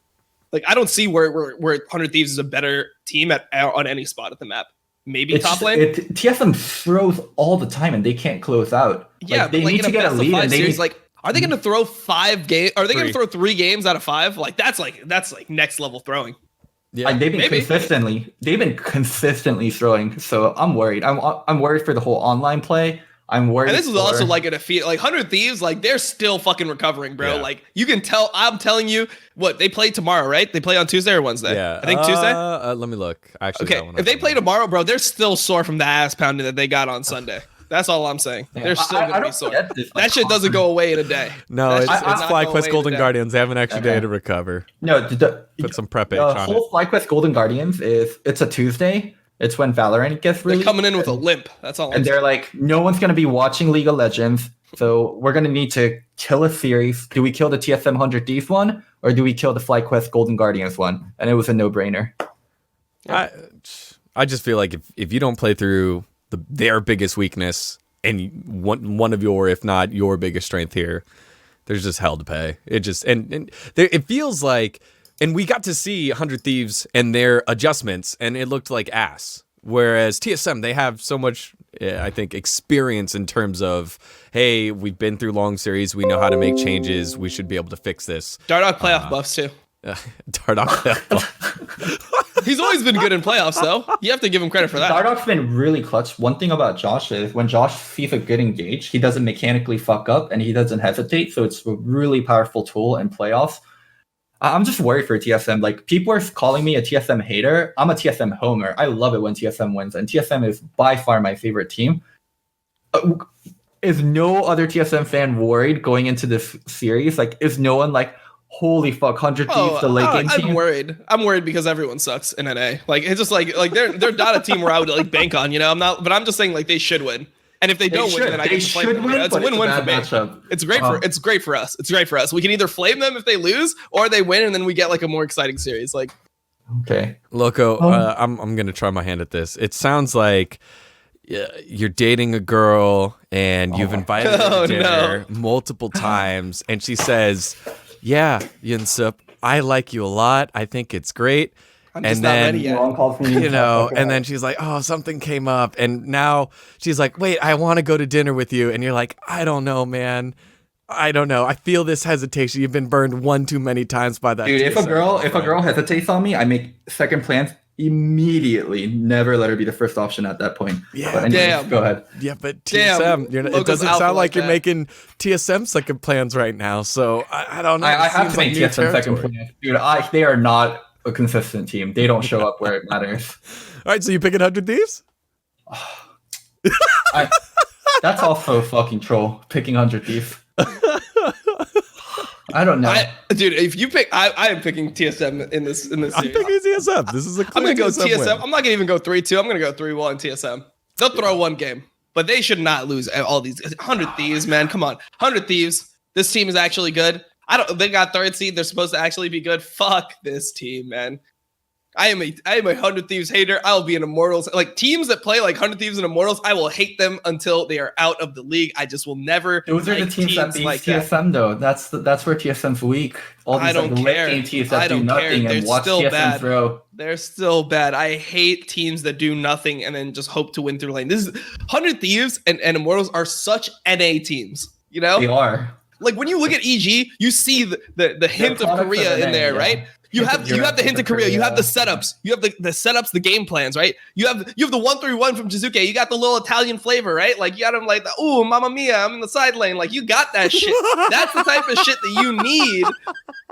Like I don't see where 100 Thieves is a better team on any spot at the map. Maybe top lane. TSM throws all the time and they can't close out. Yeah, like, they need to get a lead. And they like, are they going to throw 5 games? Are they going to throw 3 games out of 5? Like that's next level throwing. Yeah, they've been consistently throwing. So I'm worried. I'm worried for the whole online play. I'm worried. And this is also like a defeat. Like 100 Thieves, like they're still fucking recovering, bro. Yeah. Like you can tell. I'm telling you, what they play tomorrow, right? They play on Tuesday or Wednesday. Yeah, I think Tuesday. Let me look. Actually, okay. If they play tomorrow, bro, they're still sore from the ass pounding that they got on Sunday. That's all I'm saying. Yeah. They're still going to be sore. That shit doesn't go away in a day. No, it's FlyQuest Golden Guardians. They have an extra day to recover. No, put some prep H on it. The whole FlyQuest Golden Guardians it's a Tuesday. It's when Valorant gets released. They're coming in with a limp. That's all. And they're like, no one's going to be watching League of Legends, so we're going to need to kill a series. Do we kill the TSM 100 Thieves one, or do we kill the FlyQuest Golden Guardians one? And it was a no-brainer. I just feel like if you don't play through their biggest weakness and one of your, if not your biggest strength here, there's just hell to pay. It just it feels like, and we got to see 100 Thieves and their adjustments, and it looked like ass. Whereas TSM, they have so much, I think, experience in terms of, hey, we've been through long series. We know how to make changes. We should be able to fix this. Dardoch playoff buffs too. Dardoch playoff buff. He's always been good in playoffs, though. You have to give him credit for that. Dardoch's been really clutch. One thing about Josh is when Josh sees a good engage, he doesn't mechanically fuck up and he doesn't hesitate. So it's a really powerful tool in playoffs. I'm just worried for TSM. Like, people are calling me a TSM hater. I'm a TSM homer. I love it when TSM wins, and TSM is by far my favorite team. Is no other TSM fan worried going into this series? Like, is no one like, holy fuck, 100 Thieves, the late game team? I'm worried. I'm worried because everyone sucks in NA. Like, it's just like they're not a team where I would like bank on. You know, I'm not. But I'm just saying like they should win. And if they don't win, then I get to play them. It's a win-win for me. It's great for us. It's great for us. We can either flame them if they lose, or they win, and then we get like a more exciting series. Like, okay, Loco, I'm gonna try my hand at this. It sounds like you're dating a girl and you've invited her to dinner multiple times, and she says, "Yeah, Yunsup, I like you a lot. I think it's great." I'm just not ready yet. You know, and then she's like, "Oh, something came up," and now she's like, "Wait, I want to go to dinner with you," and you're like, "I don't know, man. I don't know. I feel this hesitation. You've been burned one too many times by that." Dude, if a girl hesitates on me, I make second plans immediately. Never let her be the first option at that point. Yeah, but anyways, go ahead. Yeah, but TSM, it doesn't sound like you're making TSM second plans right now. So I don't know. I have to make TSM second plans, dude. They are not a consistent team. They don't show up where it matters. All right, so you picking 100 Thieves? That's also fucking troll. Picking 100 Thieves. I don't know, dude. If you pick, I am picking TSM in this series. I'm picking TSM. This is a clear I'm gonna go TSM. TSM. I'm not gonna even go 3-2. I'm gonna go 3-1 TSM. They'll throw one game, but they should not lose all these 100 Thieves, man. Come on, 100 Thieves. This team is actually good. They got third seed. They're supposed to actually be good. Fuck this team, man. I am a 100 Thieves hater. I'll be an Immortals. Like, teams that play like 100 Thieves and Immortals, I will hate them until they are out of the league. I just will never. Those are the teams that beat like TSM, though. That's where TSM's weak. All these late game teams that do nothing and watch TSM throw. They're still bad. I hate teams that do nothing and then just hope to win through lane. This is 100 Thieves and Immortals are such NA teams. You know, they are. Like, when you look at EG, you see the hint of Korea in there, right? You have the hint of Korea. You have the setups. You have the setups, the game plans, right? You have the 131 from Jizuke. You got the little Italian flavor, right? Like, you got him like the ooh, mamma mia, I'm in the side lane. Like, you got that shit. That's the type of shit that you need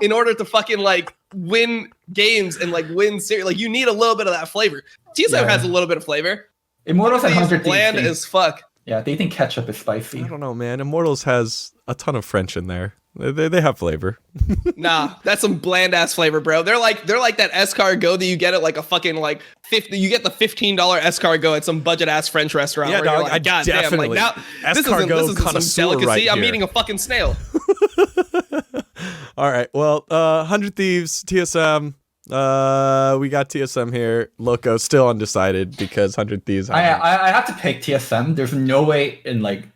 in order to fucking like win games and like win series. Like, you need a little bit of that flavor. TSM has a little bit of flavor. Immortals and 100 bland as fuck. Yeah, they think ketchup is spicy. I don't know, man. Immortals has a ton of French in there. They have flavor. Nah, that's some bland ass flavor, bro. They're like that escargot that you get at like a fucking like 50. You get the $15 escargot at some budget ass French restaurant. Yeah, dog. Like, God damn, like, now this isn't some delicacy. Right, I'm eating a fucking snail. All right. Well, 100 Thieves, TSM. We got TSM here. Loco still undecided because 100 Thieves. I have to pick TSM. There's no way in like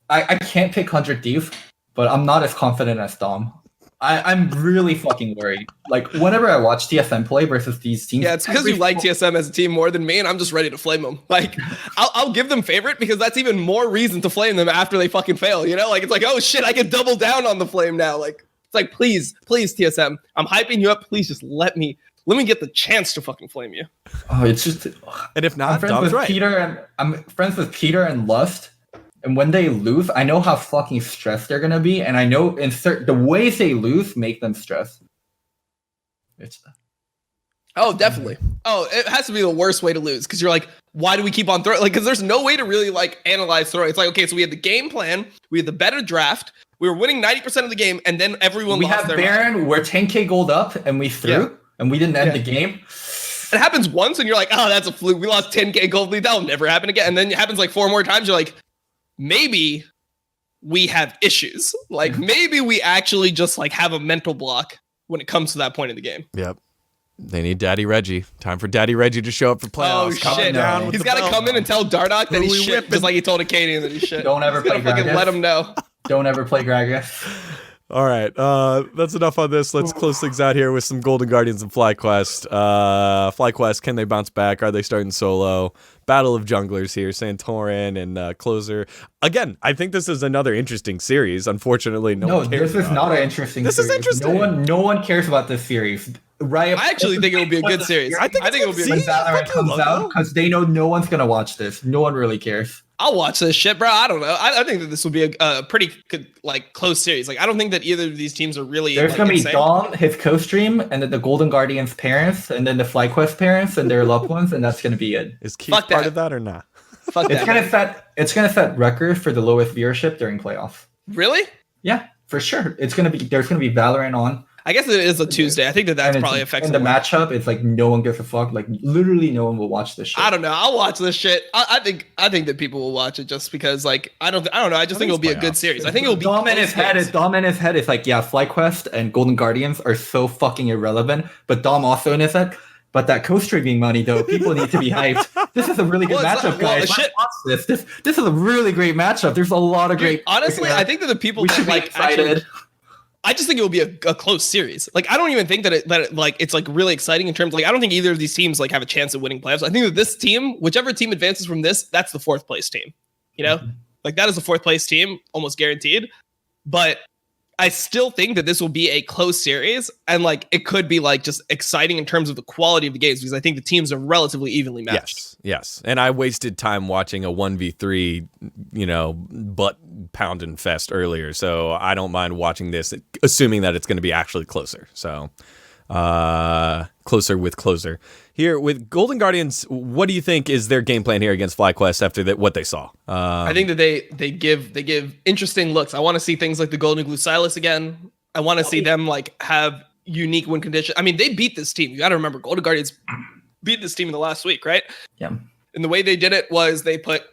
I can't pick 100 Thieves, but I'm not as confident as Dom. I'm really fucking worried. Like, whenever I watch TSM play versus these teams, yeah, it's because you like TSM as a team more than me, and I'm just ready to flame them. Like, I'll give them favorite because that's even more reason to flame them after they fucking fail. You know, like, it's like, oh shit, I can double down on the flame now. Like, it's like, please TSM, I'm hyping you up. Please just let me get the chance to fucking flame you. Oh, it's just, and if not, I'm friends with Peter, I'm friends with Peter and Lust. And when they lose, I know how fucking stressed they're gonna be, and I know the ways they lose make them stressed. Oh, definitely. Oh, it has to be the worst way to lose because you're like, why do we keep on throwing? Like, because there's no way to really like analyze throwing. It's like, okay, so we had the game plan, we had the better draft, we were winning 90% of the game, and then everyone lost their Baron. mind. We're 10k gold up, and we threw, and we didn't end the game. It happens once, and you're like, oh, that's a fluke. We lost 10k gold lead. That'll never happen again. And then it happens like 4 more times. You're like, maybe we have issues. Like, maybe we actually just like have a mental block when it comes to that point in the game. Yep. They need Daddy Reggie. Time for Daddy Reggie to show up for playoffs. Oh shit! He's got to come in and tell Dardoch that he's shit, just like he told Acadian that he's shit. Don't ever play Gragas. Let him know. Don't ever play Gragas. All right, that's enough on this. Let's close things out here with some Golden Guardians and FlyQuest. FlyQuest, can they bounce back? Are they starting solo? Battle of junglers here, Santorin and Closer. Again, I think this is another interesting series. Unfortunately, no one cares this is about not it. an interesting This series. is interesting. No one cares about this series. Riot, I actually think it will be a good series. I think it will be. when See, Valorant fucking comes logo. out, because they know no one's gonna watch this. No one really cares. I'll watch this shit, bro. I don't know. I think that this will be a pretty good, like, close series. Like, I don't think that either of these teams are really. There's like, gonna be insane. Dom, his co-stream, and then the Golden Guardians parents, and then the FlyQuest parents and their loved ones, and that's gonna be it. Is Keith Fuck part that. of that or not? Fuck It's that. gonna set records for the lowest viewership during playoffs. Really? Yeah, for sure. There's gonna be Valorant on. I guess it is a Tuesday. I think that that's and probably it's- affects And the it more. matchup, it's like no one gives a fuck. Like literally, no one will watch this shit. I don't know. I'll watch this shit. I think that people will watch it just because, like, I don't know. I just think it'll be a good playoffs. series. I think it'll be Dom in close his head is like, yeah, FlyQuest and Golden Guardians are so fucking irrelevant. But Dom also in his head, but that co-streaming money though, people need to be hyped. This is a really good Well, it's matchup, not- well, guys. shit. Let's watch this. This is a really great matchup. There's a lot of Dude, great. honestly, yeah. I think that the people we that should be like excited. actually, I just think it will be a close series. Like, I don't even think that it like it's like really exciting in terms, like, I don't think either of these teams like have a chance of winning playoffs. I think that this team, whichever team advances from this, that's the fourth place team. You know, like that is the fourth place team, almost guaranteed. But I still think that this will be a close series, and like it could be like just exciting in terms of the quality of the games, because I think the teams are relatively evenly matched. Yes. And I wasted time watching a 1v3, butt pounding fest earlier. So I don't mind watching this, assuming that it's going to be actually closer. So closer with closer. Here with Golden Guardians, what do you think is their game plan here against FlyQuest after what they saw? I think that they give interesting looks. I want to see things like the Golden Glue Silas again. I want to see them like have unique win conditions. I mean, they beat this team. You got to remember, Golden Guardians beat this team in the last week, right? Yeah. And the way they did it was they put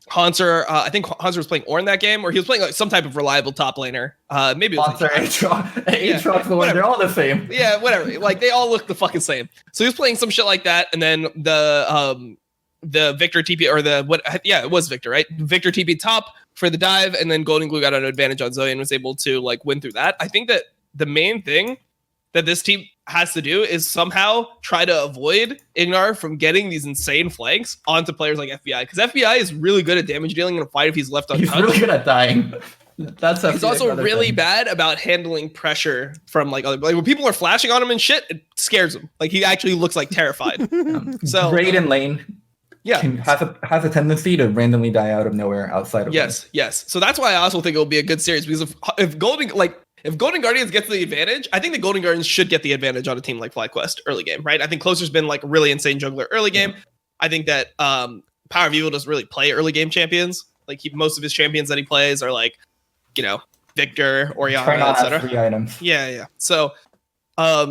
Hanser. I think Hanser was playing Ornn that game, or he was playing like some type of reliable top laner. Maybe it was Monster, Aatrox, whatever. they're all the same. yeah, whatever. Like they all look the fucking same. So he was playing some shit like that, and then the Victor TP or the what? Yeah, it was Victor, right? Victor TP top for the dive, and then Golden Glue got an advantage on Zoe and was able to like win through that. I think that the main thing that this team has to do is somehow try to avoid Ignar from getting these insane flanks onto players like FBI, because FBI is really good at damage dealing in a fight if he's left He's untouched. really good at dying. That's He's also really bad about handling pressure from like other, like when people are flashing on him and shit, it scares him. Like he actually looks like terrified. So great in lane. yeah. Has a tendency to randomly die out of nowhere outside of Yes. So that's why I also think it will be a good series, because if Golden Guardians gets the advantage, I think the Golden Guardians should get the advantage on a team like FlyQuest early game, right? I think Closer's been like a really insane juggler early game. I think that Power of Evil doesn't really play early game champions. Like most of his champions that he plays are like, Victor, Oriana, etc. 3 items. Yeah. So, I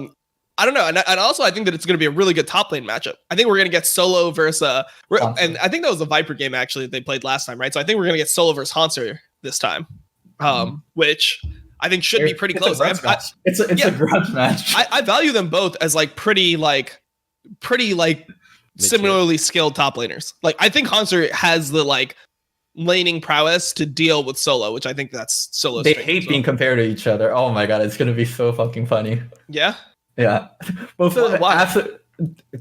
don't know, and also I think that it's going to be a really good top lane matchup. I think we're going to get Solo versus, and I think that was the Viper game actually that they played last time, right? So I think we're going to get Solo versus Hanser this time, which I think should be pretty close. It's a grudge match. I value them both as like pretty similarly skilled top laners. Like I think Hanser has the like laning prowess to deal with Solo, which I think that's Solo's They strength hate as well. being compared to each other. Oh my god, it's gonna be so fucking funny. Yeah. Yeah. Both of them, Why?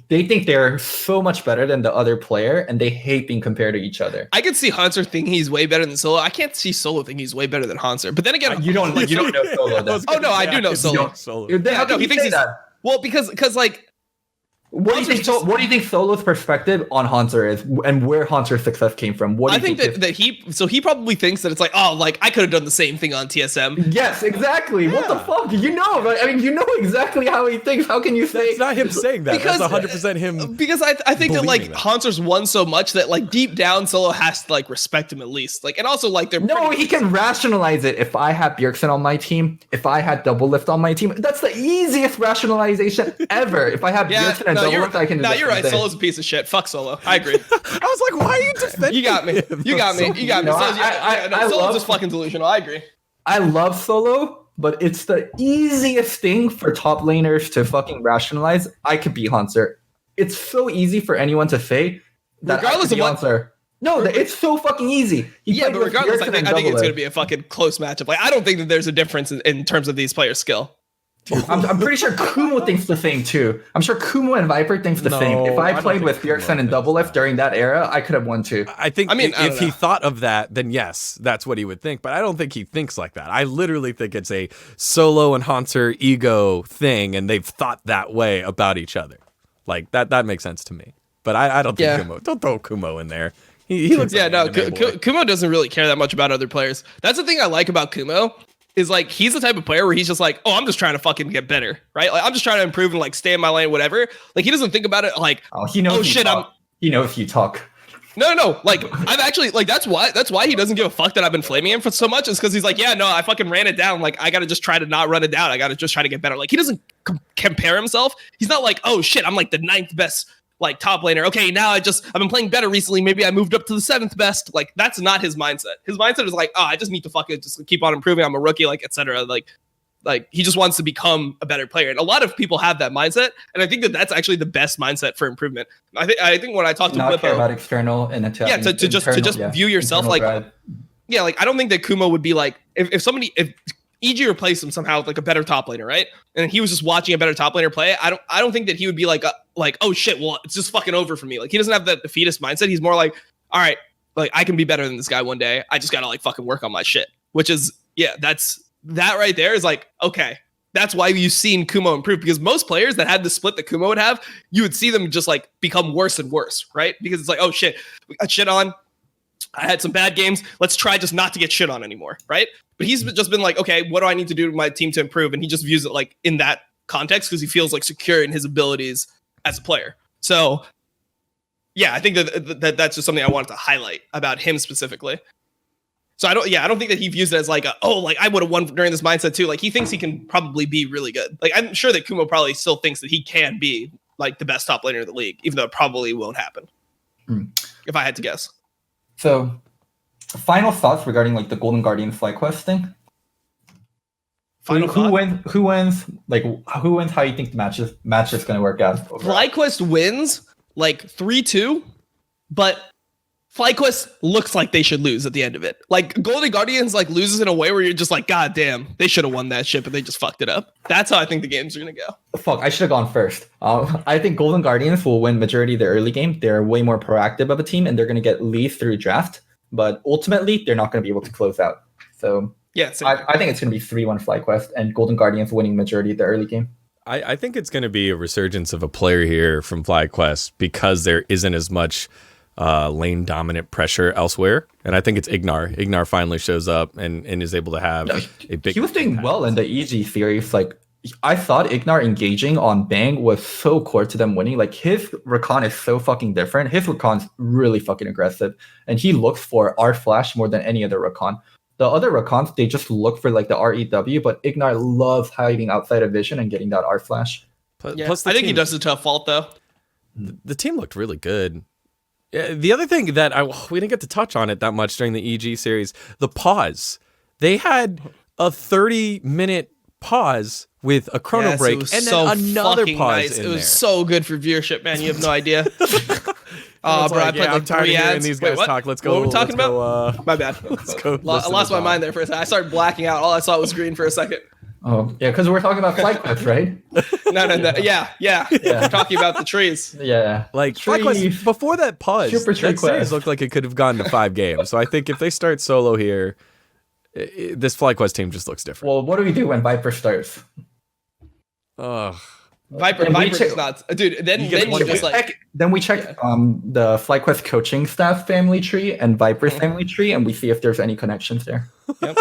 they think they're so much better than the other player, and they hate being compared to each other. I could see Hanser thinking he's way better than Solo. I can't see Solo thinking he's way better than Hanser. But then again, You don't know Solo. Then. Oh, no, I do know Solo. How no, can he you thinks say he's- that? well, because like What do you think? Hanser's What do you think Solo's perspective on Hanser is, and where Hanser's success came from? What do I you think his- that he probably thinks that it's like, oh, like I could have done the same thing on TSM. Yes, exactly. What the fuck? You know, right? I mean, you know exactly how he thinks. How can you say It's not him saying that. Because- That's 100% him. Because I think that like Believing that. Hanser's won so much that like deep down Solo has to like respect him at least. Like, and also like they're No, pretty- he can rationalize it. If I had Bjergsen on my team, if I had Double Lift on my team, that's the easiest rationalization ever. If I have Yeah, Bjergsen and no, Double you're, Lift, I can. no, you're right. say. Solo's a piece of shit. Fuck Solo. I agree. I was like, why are you defending You got me. him? You got me. You got me. No, Solo's, I Solo's love- just fucking delusional. I agree. I love Solo, but it's the easiest thing for top laners to fucking rationalize. I could be Hanser. It's so easy for anyone to say that Regardless I could of be what- Hanser. No, it's so fucking easy. Yeah, but regardless, I think it's going to be a fucking close matchup. Like, I don't think that there's a difference in terms of these players' skill. I'm pretty sure Kumo thinks the same too. I'm sure Kumo and Viper thinks the same. If I played with Bjergsen and Double Lift during that era, I could have won too. I mean, if he thought of that, then yes, that's what he would think. But I don't think he thinks like that. I literally think it's a Solo and Haunter ego thing, and they've thought that way about each other. Like that makes sense to me. But I don't think Kumo. Don't throw Kumo in there. He looks Kumo doesn't really care that much about other players. That's the thing I like about Kumo. Is like he's the type of player where he's just like, oh, I'm just trying to fucking get better, right? Like I'm just trying to improve and like stay in my lane, whatever. Like he doesn't think about it like, he knows. Oh shit, he knows if you talk. No. Like I've actually like that's why he doesn't give a fuck that I've been flaming him for so much. Is because he's like, yeah, no, I fucking ran it down. Like I gotta just try to not run it down. I gotta just try to get better. Like he doesn't compare himself. He's not like, oh shit, I'm like the 9th best like top laner. Okay, now I've been playing better recently. Maybe I moved up to the 7th best. Like that's not his mindset. His mindset is like, oh, I just need to fucking just keep on improving. I'm a rookie, like etc. Like he just wants to become a better player. And a lot of people have that mindset. And I think that that's actually the best mindset for improvement. I think when I talk to not Blippo, care about external and to just view yourself like drive. Yeah, like I don't think that Kumo would be like if EG replaced him somehow with like a better top laner, right? And he was just watching a better top laner play. I don't think that he would be like oh shit, well it's just fucking over for me. Like he doesn't have that defeatist mindset. He's more like, all right, like I can be better than this guy one day. I just gotta like fucking work on my shit. Which is that right there is like, okay, that's why you've seen Kumo improve, because most players that had the split that Kumo would have, you would see them just like become worse and worse, right? Because it's like, oh shit, we got shit on. I had some bad games. Let's try just not to get shit on anymore, right? But he's just been like, okay, what do I need to do to my team to improve? And he just views it like in that context because he feels like secure in his abilities as a player. So, yeah, I think that's just something I wanted to highlight about him specifically. So I don't think that he views it as like, I would have won during this mindset too. Like he thinks he can probably be really good. Like I'm sure that Kumo probably still thinks that he can be like the best top laner in the league, even though it probably won't happen. If I had to guess. So, final thoughts regarding like the Golden Guardian FlyQuest thing. Who wins? Like who wins? How you think the match is going to work out? FlyQuest wins like 3-2, but FlyQuest looks like they should lose at the end of it. Like Golden Guardians like loses in a way where you're just like, God damn, they should have won that shit, but they just fucked it up. That's how I think the games are gonna go. Fuck, I should have gone first. I think Golden Guardians will win majority of the early game. They're way more proactive of a team, and they're gonna get leads through draft. But ultimately, they're not gonna be able to close out. So yeah, I think it's gonna be 3-1 FlyQuest, and Golden Guardians winning majority of the early game. I think it's gonna be a resurgence of a player here from FlyQuest because there isn't as much lane dominant pressure elsewhere, and I think it's Ignar. Ignar finally shows up and is able to have a big. He was doing well in the EG series. Like I thought Ignar engaging on Bang was so core to them winning. Like his recon is so fucking different. His recon's really fucking aggressive, and he looks for R flash more than any other recon. The other recons, they just look for like the REW, but Ignar loves hiding outside of vision and getting that R flash. Plus I think he does it to a fault though. The team looked really good. The other thing that we didn't get to touch on it that much during the EG series, the pause. They had a 30-minute pause with a chrono break and then another pause nice. It was so good for viewership, man. You have no idea. Oh, bro, I put like 3 ads. These guys talk. Let's go. What were we talking about? My bad. Let's go. I lost my mind there for a second. I started blacking out. All I saw was green for a second. Oh, yeah, because we're talking about FlyQuest, right? No. Yeah. We're talking about the trees. Yeah. Like, FlyQuest, before that pause, that series looked like it could have gone to 5 games. So I think if they start solo here, this FlyQuest team just looks different. Well, what do we do when Viper starts? Viper's not... Dude, then you just like... Then we check the FlyQuest coaching staff family tree and Viper's family tree, and we see if there's any connections there. Yep.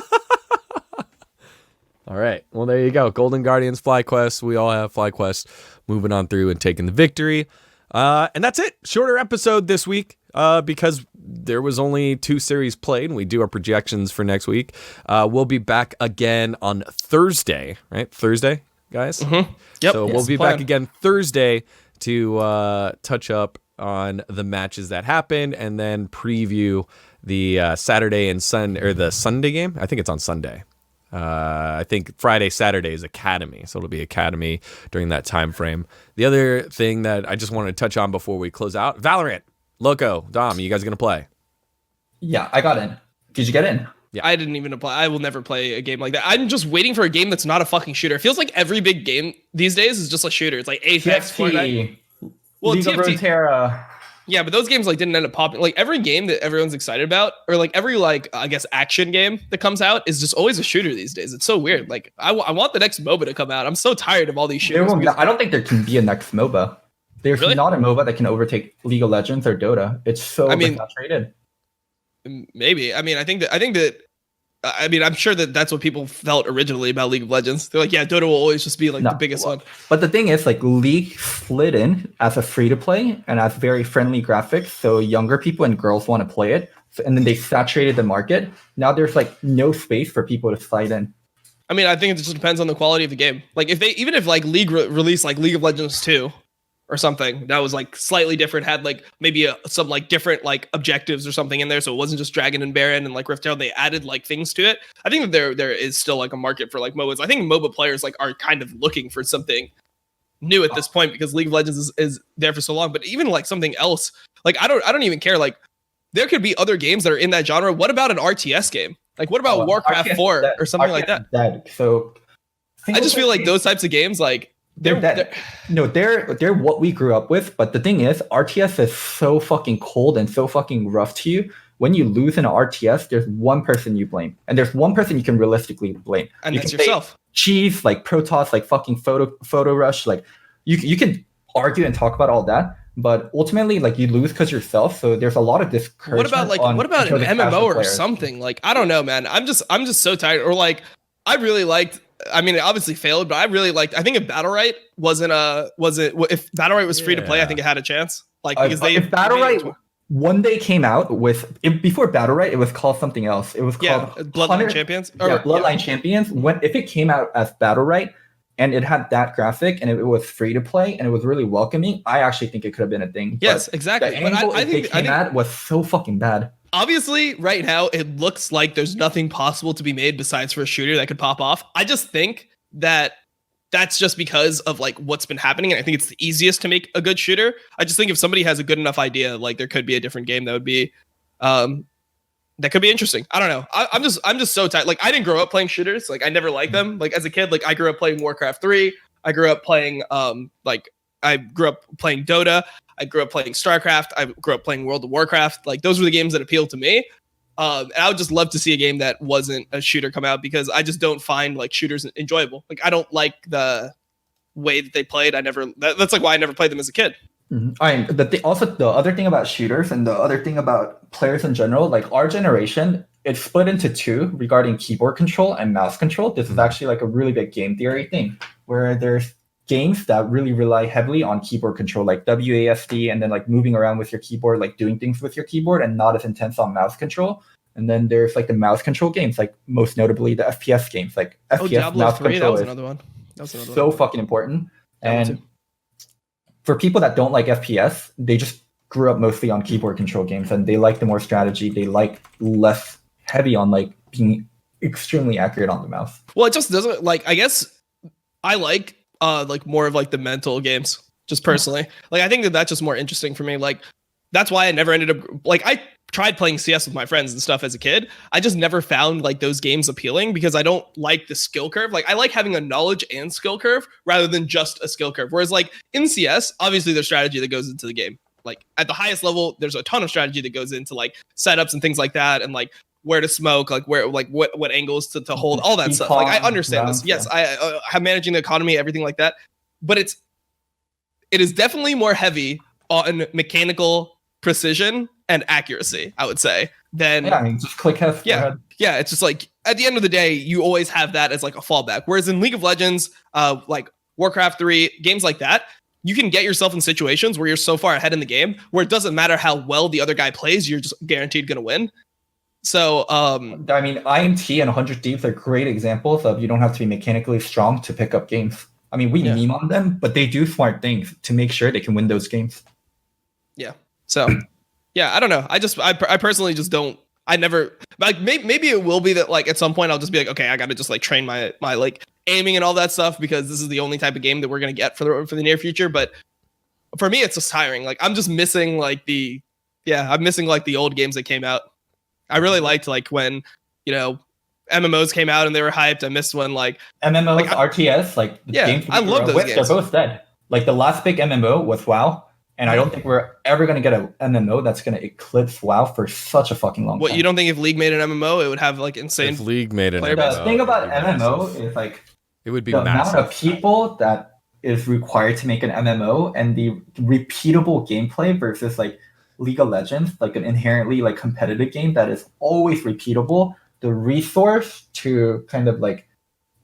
All right. Well, there you go. Golden Guardians, FlyQuest. We all have FlyQuest moving on through and taking the victory. And that's it. Shorter episode this week because there was only 2 series played. And we do our projections for next week. We'll be back again on Thursday, right? Thursday, guys? Mm-hmm. Yep. So we'll be back again Thursday to touch up on the matches that happened and then preview the Saturday and the Sunday game. I think it's on Sunday. I think Friday, Saturday is Academy, so it'll be Academy during that time frame. The other thing that I just wanted to touch on before we close out, Valorant, Loco, Dom, you guys gonna play? Yeah, I got in. Did you get in? I didn't even apply. I will never play a game like that. I'm just waiting for a game that's not a fucking shooter. It feels like every big game these days is just a shooter. It's like Apex, Fortnite. Well, League of Runeterra. Yeah, but those games like didn't end up popping. Like every game that everyone's excited about, or like every like I guess action game that comes out is just always a shooter these days. It's so weird. Like I want the next MOBA to come out. I'm so tired of all these shooters. I don't think there can be a next MOBA. There's not a MOBA that can overtake League of Legends or Dota. It's so saturated. Maybe. I mean, I think that. I'm sure that that's what people felt originally about League of Legends. They're like, yeah, Dota will always just be like the biggest one. But the thing is, like, League slid in as a free-to-play and as very friendly graphics, so younger people and girls want to play it. And then they saturated the market. Now there's like no space for people to slide in. I mean, I think it just depends on the quality of the game. Like, if like League released like League of Legends 2 or something that was like slightly different, had like maybe some like different like objectives or something in there, so it wasn't just Dragon and Baron and like Rift Herald, they added like things to it. I think that there is still like a market for like MOBAs. I think MOBA players like are kind of looking for something new at this point because League of Legends is there for so long. But even like something else, like I don't even care. Like there could be other games that are in that genre. What about an RTS game? Like what about Warcraft 4 or something like that? So I just feel like those types of games like they're what we grew up with, but the thing is, RTS is so fucking cold and so fucking rough to you. When you lose in an RTS, there's one person you blame, and there's one person you can realistically blame, and that's yourself. Cheese, like Protoss, like fucking photo rush, like you can argue and talk about all that, but ultimately, like you lose because yourself. So there's a lot of discouragement. What about an MMO or something? Like I don't know, man. I'm just so tired. Or like I really liked. I mean, it obviously failed, but I really liked. I think if Battlerite if Battlerite was free to play, I think it had a chance. Like because if Battlerite one day came out before Battlerite, it was called something else. It was called Bloodline Champions. Bloodline Champions. If it came out as Battlerite and it had that graphic and it was free to play and it was really welcoming, I actually think it could have been a thing. Yes, exactly. The angle I think was so fucking bad. Obviously, right now, it looks like there's nothing possible to be made besides for a shooter that could pop off. I just think that that's just because of like what's been happening. And I think it's the easiest to make a good shooter. I just think if somebody has a good enough idea, like there could be a different game that would be, that could be interesting. I don't know. I'm just so tired. Like I didn't grow up playing shooters. Like I never liked them. Like as a kid, like I grew up playing Warcraft 3. I grew up playing, I grew up playing Dota. I grew up playing StarCraft. I grew up playing World of Warcraft. Like those were the games that appealed to me. And I would just love to see a game that wasn't a shooter come out because I just don't find like shooters enjoyable. Like I don't like the way that they played. That's like why I never played them as a kid. Mm-hmm. Also the other thing about shooters and the other thing about players in general, like our generation, it's split into two regarding keyboard control and mouse control. This is actually like a really big game theory thing where there's games that really rely heavily on keyboard control, like WASD, and then like moving around with your keyboard, like doing things with your keyboard and not as intense on mouse control. And then there's like the mouse control games, like most notably the FPS games, like FPS Diablo mouse 3, control that was is another one. That was another so one. fucking important. Diablo And 2. For people that don't like FPS, they just grew up mostly on keyboard control games and they like the more strategy. They like less heavy on like being extremely accurate on the mouse. Well, it just doesn't like, I guess I like more of like the mental games just personally. Like I think that that's just more interesting for me. Like that's why I never ended up like I tried playing CS with my friends and stuff as a kid. I just never found like those games appealing because I don't like the skill curve. Like I like having a knowledge and skill curve rather than just a skill curve. Whereas like in CS, obviously there's strategy that goes into the game. Like at the highest level, there's a ton of strategy that goes into like setups and things like that, and like where to smoke, like where, like what angles to hold, all that stuff. Like I understand this. Yes, I have managing the economy, everything like that. But it is definitely more heavy on mechanical precision and accuracy, I would say. Than just click F. Yeah, it's just like at the end of the day, you always have that as like a fallback. Whereas in League of Legends, like Warcraft 3, games like that, you can get yourself in situations where you're so far ahead in the game where it doesn't matter how well the other guy plays, you're just guaranteed going to win. So, I mean, IMT and 100 Thieves are great examples of you don't have to be mechanically strong to pick up games. I mean, we meme on them, but they do smart things to make sure they can win those games. Yeah. So, yeah, I don't know. I personally just don't. I never like. Maybe it will be that like at some point I'll just be like, okay, I got to just like train my like aiming and all that stuff because this is the only type of game that we're gonna get for the near future. But for me, it's just tiring. Like I'm just missing like I'm missing like the old games that came out. I really liked like when, you know, MMOs came out and they were hyped. I missed when like MMOs, like, RTS, like the yeah, games we I love grew up those with, games. they're both dead. Like the last big MMO was WoW, and I don't think we're ever gonna get an MMO that's gonna eclipse WoW for such a fucking long What, time. you don't think if League made an MMO, it would have like insane? If League made an player MMO, base. The thing about it'd be MMO massive. is like It would be the massive. amount of people that is required to make an MMO and the repeatable gameplay versus like League of Legends, like an inherently like competitive game that is always repeatable. The resource to kind of like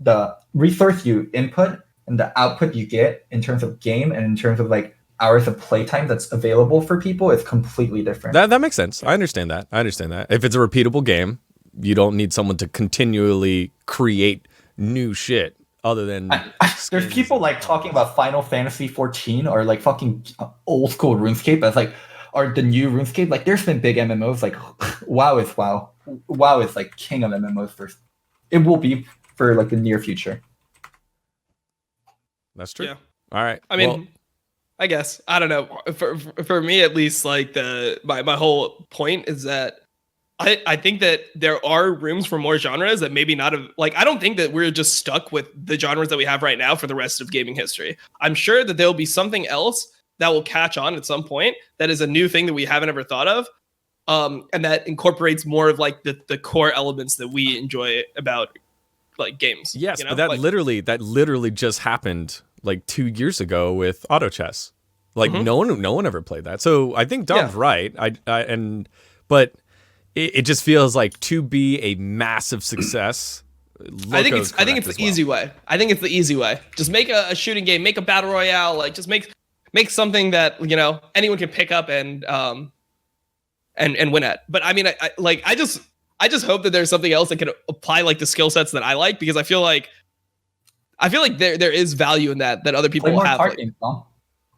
the resource you input and the output you get in terms of game and in terms of like hours of playtime that's available for people is completely different. That makes sense. I understand that. If it's a repeatable game, you don't need someone to continually create new shit other than There's people like talking about Final Fantasy 14 or like fucking old school RuneScape as like, or the new RuneScape. Like there's been big MMOs like WoW is WoW. WoW is like king of MMOs first. It will be for like the near future. That's true. Yeah. All right. I mean, Well, I guess I don't know. For me at least, like my whole point is that I think that there are rooms for more genres that maybe not have, like, I don't think that we're just stuck with the genres that we have right now for the rest of gaming history. I'm sure that there'll be something else that will catch on at some point that is a new thing that we haven't ever thought of. And that incorporates more of like the core elements that we enjoy about like games. yes, you know? but that like, literally just happened like 2 years ago with auto chess. Like no one ever played that. So I think Dom's right. But it just feels like to be a massive success. I think it's the easy way. I think it's the easy way. Just make a shooting game, make a battle royale, like just make something that, you know, anyone can pick up and win at. But I mean, I just hope that there's something else that can apply like the skill sets that I like, because I feel like there is value in that other people Play more have. card Like, games, Dom.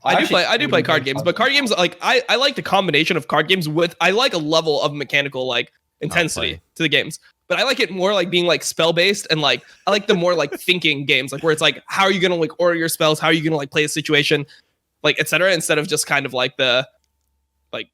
I do play card games, but card games, like I like the combination of card games with, I like a level of mechanical like intensity to the games, but I like it more like being like spell based, and like I like the more like thinking games, like where it's like, how are you gonna like order your spells, how are you gonna like play a situation, like etc., instead of just kind of like the like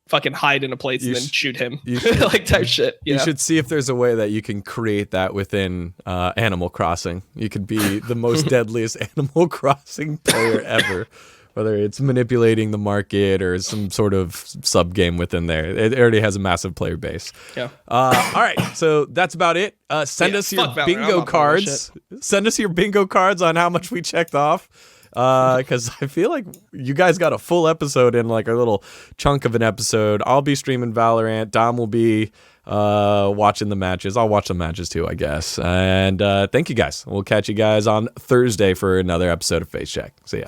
fucking hide in a place and then shoot him like type shit. You should see if there's a way that you can create that within Animal Crossing. You could be the most deadliest Animal Crossing player ever. Whether it's manipulating the market or some sort of sub game within there. It already has a massive player base. Yeah. All right. So that's about it. Send us your bingo cards. Send us your bingo cards on how much we checked off. Because I feel like you guys got a full episode in like a little chunk of an episode. I'll be streaming Valorant. Dom will be watching the matches. I'll watch the matches too, I guess. And thank you guys. We'll catch you guys on Thursday for another episode of Facecheck. See ya.